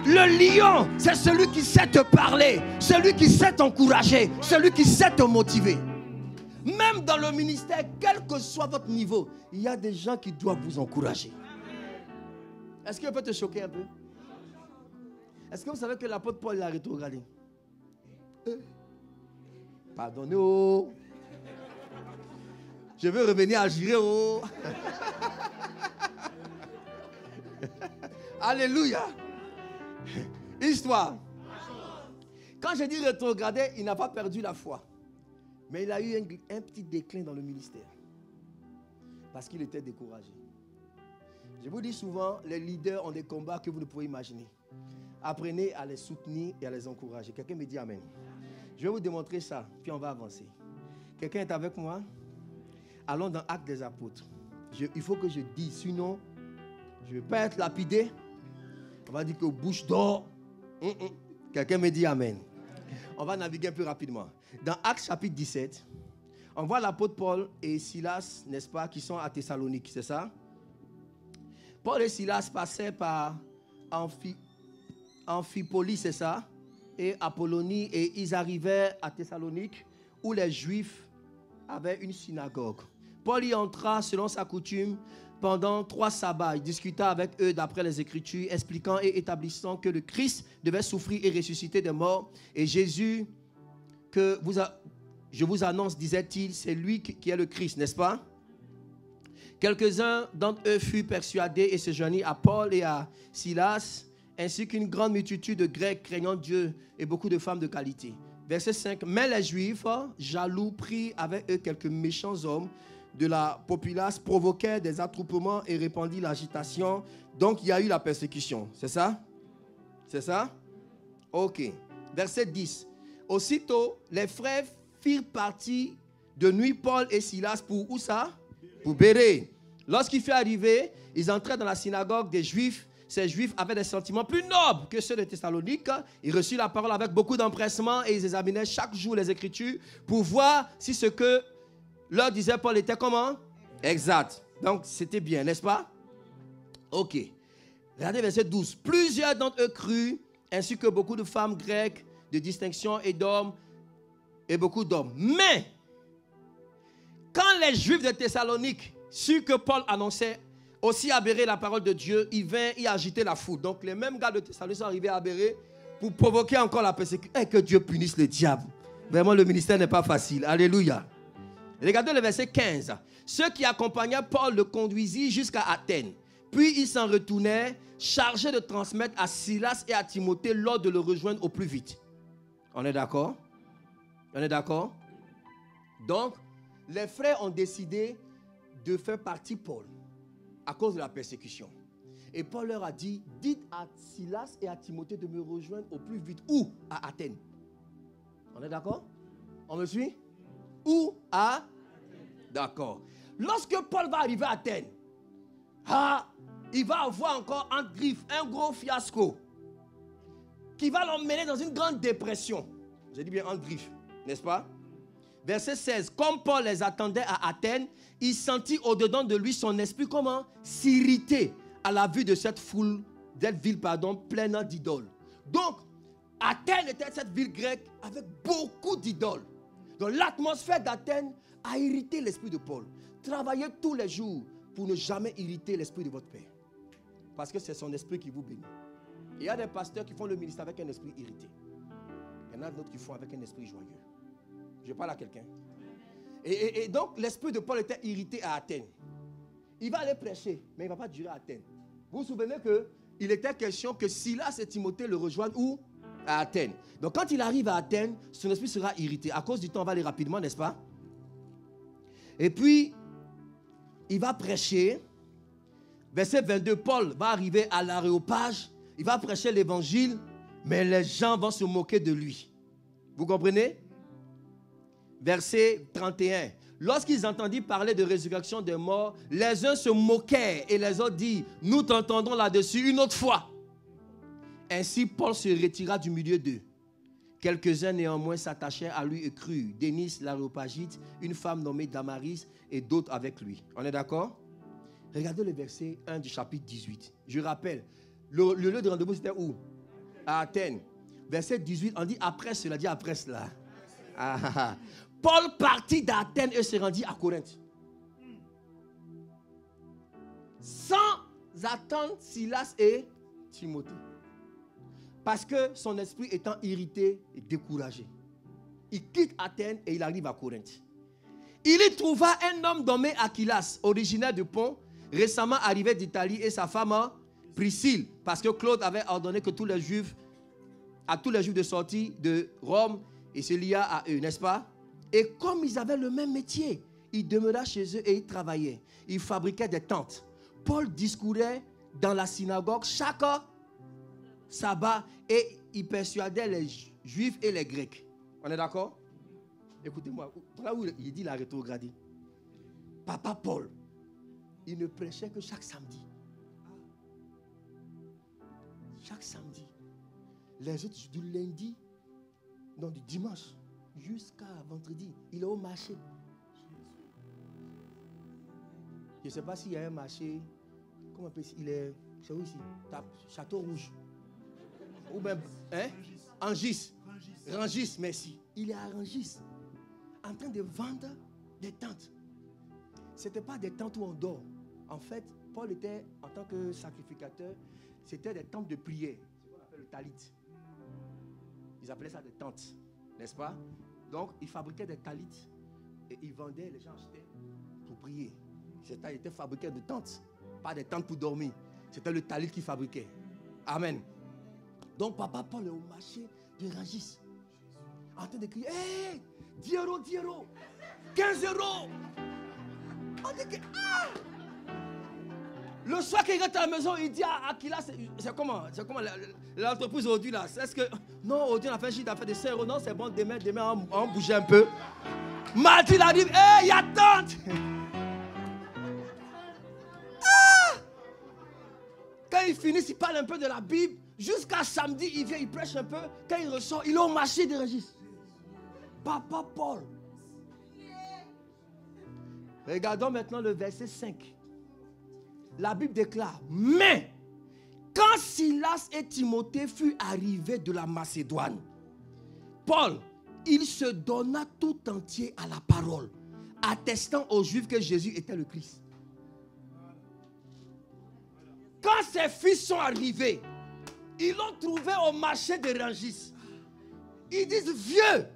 Le lion, c'est celui qui sait te parler, celui qui sait t'encourager, celui qui sait te motiver. Même dans le ministère, quel que soit votre niveau, il y a des gens qui doivent vous encourager. Est-ce qu'il peut te choquer un peu? Est-ce que vous savez que l'apôtre Paul l'a rétrogradé? Pardonnez-moi. Je veux revenir à Jiré. Alléluia. Histoire. Quand je dis rétrogradé, il n'a pas perdu la foi. Mais il a eu un petit déclin dans le ministère. Parce qu'il était découragé. Je vous dis souvent, les leaders ont des combats que vous ne pouvez imaginer. Apprenez à les soutenir et à les encourager. Quelqu'un me dit amen. Je vais vous démontrer ça, puis on va avancer. Quelqu'un est avec moi? Allons dans Actes des Apôtres. Il faut que je dise, sinon, je ne vais pas être lapidé. On va dire que bouche d'or. Quelqu'un me dit amen. On va naviguer un peu rapidement. Dans Actes chapitre 17, on voit l'apôtre Paul et Silas, n'est-ce pas, qui sont à Thessalonique, c'est ça? Paul et Silas passaient par Amphipolis, c'est ça? Et Apollonie, et ils arrivaient à Thessalonique, où les Juifs avaient une synagogue. Paul y entra selon sa coutume pendant 3 sabbats. Il discuta avec eux d'après les Écritures, expliquant et établissant que le Christ devait souffrir et ressusciter des morts. Et Jésus, je vous annonce, disait-il, c'est lui qui est le Christ, n'est-ce pas? Quelques-uns d'entre eux furent persuadés et se joignirent à Paul et à Silas, ainsi qu'une grande multitude de Grecs craignant Dieu et beaucoup de femmes de qualité. Verset 5. Mais les Juifs, jaloux, prirent avec eux quelques méchants hommes de la populace, provoquèrent des attroupements et répandirent l'agitation. Donc il y a eu la persécution. C'est ça? C'est ça? Ok. Verset 10. Aussitôt, les frères firent partie de nuit Paul et Silas pour où ça? Pour Bérée. Lorsqu'il fut arrivé, ils entrèrent dans la synagogue des Juifs. Ces Juifs avaient des sentiments plus nobles que ceux de Thessalonique. Ils reçurent la parole avec beaucoup d'empressement et ils examinaient chaque jour les Écritures pour voir si ce que leur disait Paul était comment? Exact. Donc c'était bien, n'est-ce pas? Ok. Regardez verset 12. Plusieurs d'entre eux crurent, ainsi que beaucoup de femmes grecques de distinction et d'hommes, et beaucoup d'hommes. Mais, quand les Juifs de Thessalonique surent que Paul annonçait aussi à Bérée la parole de Dieu, ils vinrent y agiter la foule. Donc les mêmes gars de Thessalonique sont arrivés à Bérée pour provoquer encore la persécution. Et que Dieu punisse le diable. Vraiment, le ministère n'est pas facile. Alléluia. Regardez le verset 15. Ceux qui accompagnaient Paul le conduisirent jusqu'à Athènes. Puis ils s'en retournèrent, chargés de transmettre à Silas et à Timothée l'ordre de le rejoindre au plus vite. On est d'accord? On est d'accord? Donc, les frères ont décidé de faire partie Paul à cause de la persécution. Et Paul leur a dit, dites à Silas et à Timothée de me rejoindre au plus vite. Où? À Athènes. On est d'accord? On me suit? Où? À D'accord. Lorsque Paul va arriver à Athènes, il va avoir encore en griffe un gros fiasco qui va l'emmener dans une grande dépression. J'ai dit bien en griffe, n'est-ce pas? Verset 16. Comme Paul les attendait à Athènes, il sentit au-dedans de lui son esprit comment? S'irriter à la vue de cette ville pleine d'idoles. Donc, Athènes était cette ville grecque avec beaucoup d'idoles. Donc, l'atmosphère d'Athènes a irrité l'esprit de Paul. Travaillez tous les jours pour ne jamais irriter l'esprit de votre Père. Parce que c'est son esprit qui vous bénit. Il y a des pasteurs qui font le ministère avec un esprit irrité. Il y en a d'autres qui font avec un esprit joyeux. Je parle à quelqu'un. Et donc, l'esprit de Paul était irrité à Athènes. Il va aller prêcher, mais il ne va pas durer à Athènes. Vous vous souvenez qu'il était question que Silas et Timothée le rejoignent où? À Athènes. Donc quand il arrive à Athènes, son esprit sera irrité. À cause du temps, on va aller rapidement, n'est-ce pas? Et puis, il va prêcher. Verset 22, Paul va arriver à l'Aréopage. Il va prêcher l'évangile, mais les gens vont se moquer de lui. Vous comprenez? Verset 31. Lorsqu'ils entendirent parler de résurrection des morts, les uns se moquaient et les autres disent, nous t'entendons là-dessus une autre fois. Ainsi, Paul se retira du milieu d'eux. Quelques-uns néanmoins s'attachèrent à lui et crurent. Dénis l'Aréopagite, une femme nommée Damaris et d'autres avec lui. On est d'accord? Regardez le verset 1 du chapitre 18. Je rappelle, le lieu de rendez-vous c'était où? À Athènes. Verset 18, on dit après cela, dit après cela. Paul partit d'Athènes et se rendit à Corinthe. Sans attendre Silas et Timothée. Parce que son esprit étant irrité et découragé. Il quitte Athènes et il arrive à Corinthe. Il y trouva un homme nommé Aquilas, originaire de Pont, récemment arrivé d'Italie, et sa femme Priscille, parce que Claude avait ordonné que tous les Juifs de sortie de Rome, il se lia à eux, n'est-ce pas? Et comme ils avaient le même métier, il demeura chez eux et il travaillait. Il fabriquait des tentes. Paul discourait dans la synagogue chaque sabbat et il persuadait les Juifs et les Grecs. On est d'accord? Écoutez-moi, là où il dit la rétrogradie. Papa Paul, il ne prêchait que chaque samedi. Chaque samedi. Les autres du lundi, non, du dimanche, jusqu'à vendredi, il est au marché. Je ne sais pas s'il y a un marché, comment on peut dire, il est, c'est où ici? Château Rouge. Ou même, hein? Rangis. Rangis, merci. Il est à Rangis, en train de vendre des tentes. Ce n'était pas des tentes où on dort. En fait, Paul était, en tant que sacrificateur, c'était des tentes de prière. C'est ce qu'on appelle le talit. Ils appelaient ça des tentes, n'est-ce pas? Donc, ils fabriquaient des talites et ils vendaient, les gens achetaient pour prier. Il était fabriqué de tentes, pas des tentes pour dormir. C'était le talit qu'ils fabriquaient. Amen. Donc, papa Paul est au marché de Rangis, en train de crier, hé, 10 euros, 10 euros, 15 euros. On dit que, ah! Le soir qu'il rentre à la maison, il dit à Aquila, c'est comment l'entreprise aujourd'hui là? Est-ce que, non, aujourd'hui on a fait un chiffre d'affaires de 5 euros, non, c'est bon, demain on bouge un peu. Mardi, il arrive, hé, il y a tante. Ah! Quand il finit, il parle un peu de la Bible. Jusqu'à samedi, il vient, il prêche un peu. Quand il ressort, il est au marché de Régis. Papa Paul. Regardons maintenant le verset 5. La Bible déclare, mais quand Silas et Timothée furent arrivés de la Macédoine, Paul, il se donna tout entier à la parole, attestant aux Juifs que Jésus était le Christ. Quand ses fils sont arrivés, ils l'ont trouvé au marché de Rangis. Ils disent, vieux,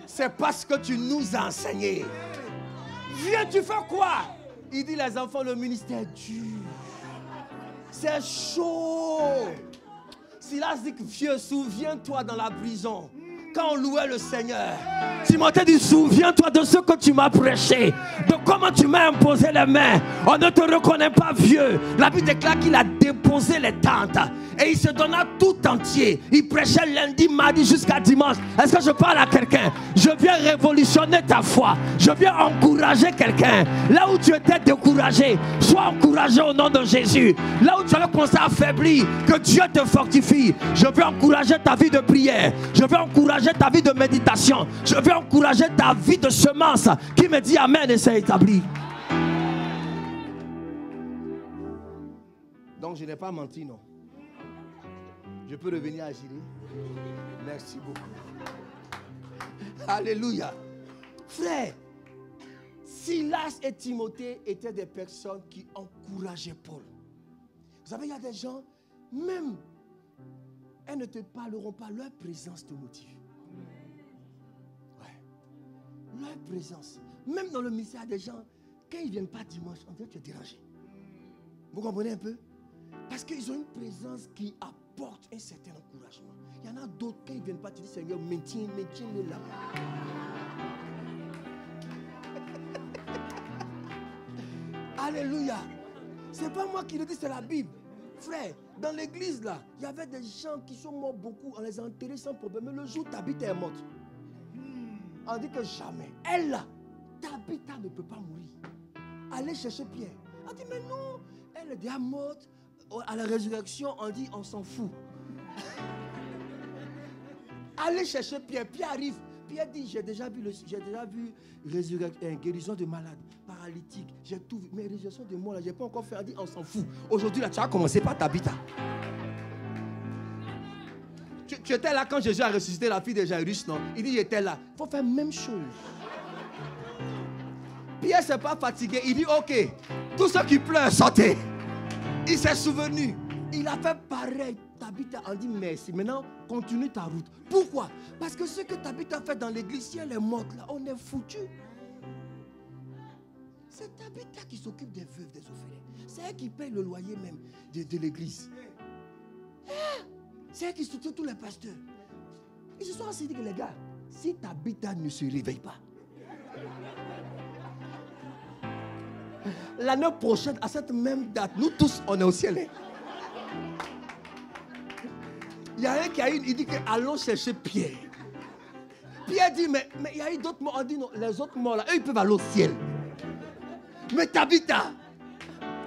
c'est parce que tu nous as enseigné. Vieux, tu fais quoi? Il dit, les enfants, le ministère est dur. C'est chaud. Silas dit, vieux, souviens-toi dans la prison, quand on louait le Seigneur. Timothée dit, souviens-toi de ce que tu m'as prêché, de comment tu m'as imposé les mains. On ne te reconnaît pas, vieux. La Bible déclare qu'il a déposé les tentes et il se donna tout entier. Il prêchait lundi, mardi jusqu'à dimanche. Est-ce que je parle à quelqu'un? Je viens révolutionner ta foi. Je viens encourager quelqu'un. Là où tu étais découragé, sois encouragé au nom de Jésus. Là où tu avais commencé à faiblir, que Dieu te fortifie. Je veux encourager ta vie de prière. Je veux encourager ta vie de méditation. Je veux encourager ta vie de semence. Qui me dit amen et c'est établi. Donc je n'ai pas menti, non. Je peux revenir à Gilet. Merci beaucoup. Alléluia. Frère, Silas et Timothée étaient des personnes qui encourageaient Paul. Vous savez, il y a des gens, même, elles ne te parleront pas, leur présence te motive. Ouais. Leur présence. Même dans le ministère, il y a des gens, quand ils ne viennent pas dimanche, on dirait que tu es dérangé. Vous comprenez un peu? Parce qu'ils ont une présence qui apporte un certain encouragement. Il y en a d'autres, quand ils ne viennent pas, tu dis, Seigneur, maintiens-le là. Alléluia. Ce n'est pas moi qui le dis, c'est la Bible. Frère, dans l'église là, il y avait des gens qui sont morts beaucoup. On les a enterrés sans problème. Mais le jour où Tabitha est morte, on dit que jamais. Elle là, Tabitha ne peut pas mourir. Allez chercher Pierre. On dit, mais non, elle est déjà morte. À la résurrection, on dit, on s'en fout. Allez chercher Pierre. Pierre arrive. Pierre dit, j'ai déjà vu guérison de malades, paralytiques, j'ai tout vu. Mais résurrection de moi, là, je n'ai pas encore fait. On dit, on s'en fout. Aujourd'hui, là, tu as commencé par Tabitha. Tu étais là quand Jésus a ressuscité la fille de Jairus, non? Il dit, j'étais là. Il faut faire la même chose. Pierre ne s'est pas fatigué. Il dit, ok, tous ceux qui pleurent, sortez. Il s'est souvenu. Il a fait pareil. Tabitha a dit merci. Maintenant, continue ta route. Pourquoi? Parce que ce que Tabitha fait dans l'église, si elle est morte là, on est foutu. C'est Tabitha qui s'occupe des veuves, des orphelins. C'est elle qui paye le loyer même de l'église. C'est elle qui soutient tous les pasteurs. Ils se sont assis dit que les gars, si Tabitha ne se réveille pas, l'année prochaine, à cette même date, nous tous, on est au ciel. Il y a un qui a eu, il dit que allons chercher Pierre. Pierre dit, mais il y a eu d'autres morts. On dit non, les autres morts là, eux ils peuvent aller au ciel. Mais Tabitha,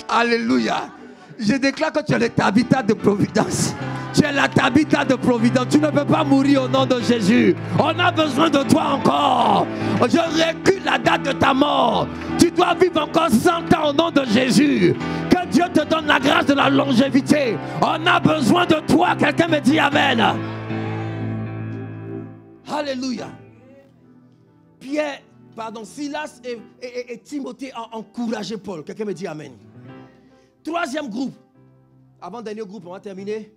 alléluia. Je déclare que tu es le Tabitha de Providence. Tu es la Tabitha de Providence. Tu ne peux pas mourir au nom de Jésus. On a besoin de toi encore. Je recule la date de ta mort. Tu dois vivre encore 100 ans au nom de Jésus. Que Dieu te donne la grâce de la longévité. On a besoin de toi. Quelqu'un me dit Amen. Alléluia. Silas et Timothée ont encouragé Paul. Quelqu'un me dit Amen. Troisième groupe. Avant-dernier groupe, on va terminer.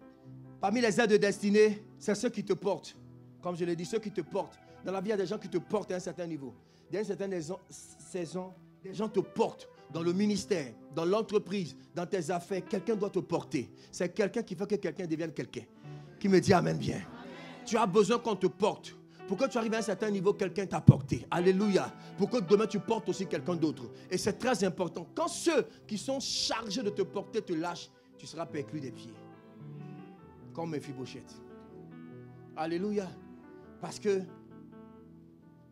Parmi les aides de destinée, c'est ceux qui te portent. Comme je l'ai dit, ceux qui te portent. Dans la vie, il y a des gens qui te portent à un certain niveau. Dans une certaine saison, des gens te portent dans le ministère, dans l'entreprise, dans tes affaires. Quelqu'un doit te porter. C'est quelqu'un qui fait que quelqu'un devienne quelqu'un. Qui me dit Amen bien. Tu as besoin qu'on te porte. Pour que tu arrives à un certain niveau, quelqu'un t'a porté. Alléluia. Pour que demain tu portes aussi quelqu'un d'autre. Et c'est très important. Quand ceux qui sont chargés de te porter te lâchent, tu seras perclus des pieds. Comme Mephibosheth. Alléluia. Parce que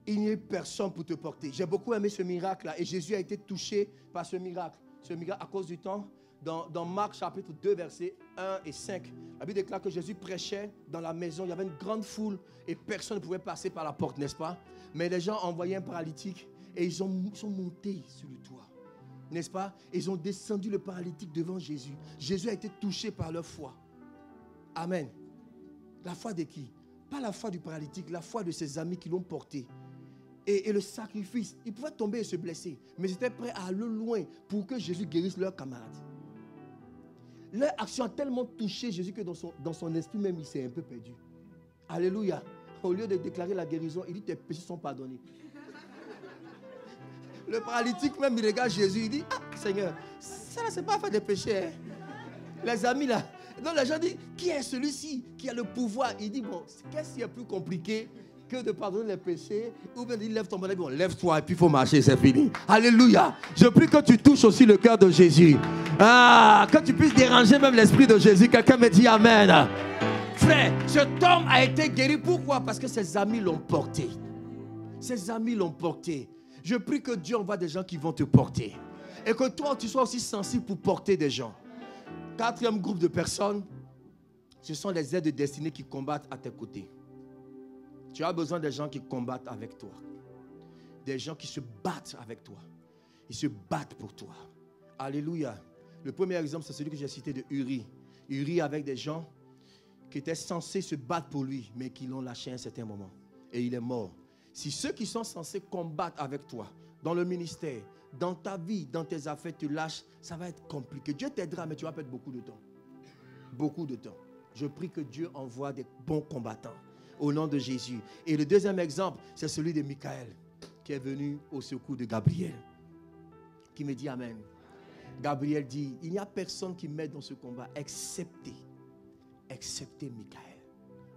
il n'y a personne pour te porter. J'ai beaucoup aimé ce miracle-là. Et Jésus a été touché par ce miracle. Ce miracle à cause du temps. Dans Marc chapitre 2, versets 1 et 5, la Bible déclare que Jésus prêchait dans la maison. Il y avait une grande foule et personne ne pouvait passer par la porte, n'est-ce pas? Mais les gens envoyaient un paralytique et ils sont montés sur le toit, n'est-ce pas? Ils ont descendu le paralytique devant Jésus. Jésus a été touché par leur foi. Amen. La foi de qui? Pas la foi du paralytique, la foi de ses amis qui l'ont porté. Et le sacrifice, ils pouvaient tomber et se blesser, mais ils étaient prêts à aller loin pour que Jésus guérisse leurs camarades. Leur action a tellement touché Jésus que dans son esprit même, il s'est un peu perdu. Alléluia. Au lieu de déclarer la guérison, il dit tes péchés sont pardonnés. Le paralytique même, il regarde Jésus, il dit Seigneur, ça là, c'est pas faire des péchés. Hein. Les amis là. Donc les gens disent, qui est celui-ci qui a le pouvoir? Il dit, bon, qu'est-ce qui est plus compliqué que de pardonner les péchés? Ou bien il lève ton bonnet, bon, lève-toi et puis il faut marcher, c'est fini. Alléluia. Je prie que tu touches aussi le cœur de Jésus. Que tu puisses déranger même l'esprit de Jésus. Quelqu'un me dit Amen. Frère, cet homme a été guéri. Pourquoi? Parce que ses amis l'ont porté. Ses amis l'ont porté. Je prie que Dieu envoie des gens qui vont te porter. Et que toi, tu sois aussi sensible pour porter des gens. Quatrième groupe de personnes, ce sont les aides de destinée qui combattent à tes côtés. Tu as besoin des gens qui combattent avec toi. Des gens qui se battent avec toi. Ils se battent pour toi. Alléluia. Le premier exemple, c'est celui que j'ai cité de Uri. Uri avec des gens qui étaient censés se battre pour lui, mais qui l'ont lâché à un certain moment. Et il est mort. Si ceux qui sont censés combattre avec toi, dans le ministère, dans ta vie, dans tes affaires, tu lâches, ça va être compliqué. Dieu t'aidera, mais tu vas perdre beaucoup de temps. Beaucoup de temps. Je prie que Dieu envoie des bons combattants au nom de Jésus. Et le deuxième exemple, c'est celui de Michaël, qui est venu au secours de Gabriel, qui me dit Amen. Gabriel dit, il n'y a personne qui m'aide dans ce combat, excepté Michael.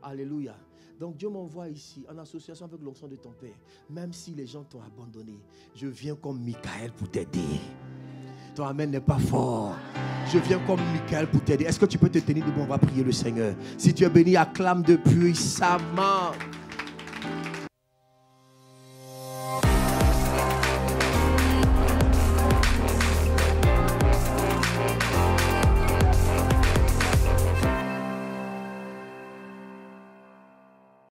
Alléluia. Donc Dieu m'envoie ici en association avec l'onction de ton Père. Même si les gens t'ont abandonné, je viens comme Michael pour t'aider. Ton amen n'est pas fort. Je viens comme Michael pour t'aider. Est-ce que tu peux te tenir debout? On va prier le Seigneur. Si tu es béni, acclame de puissamment.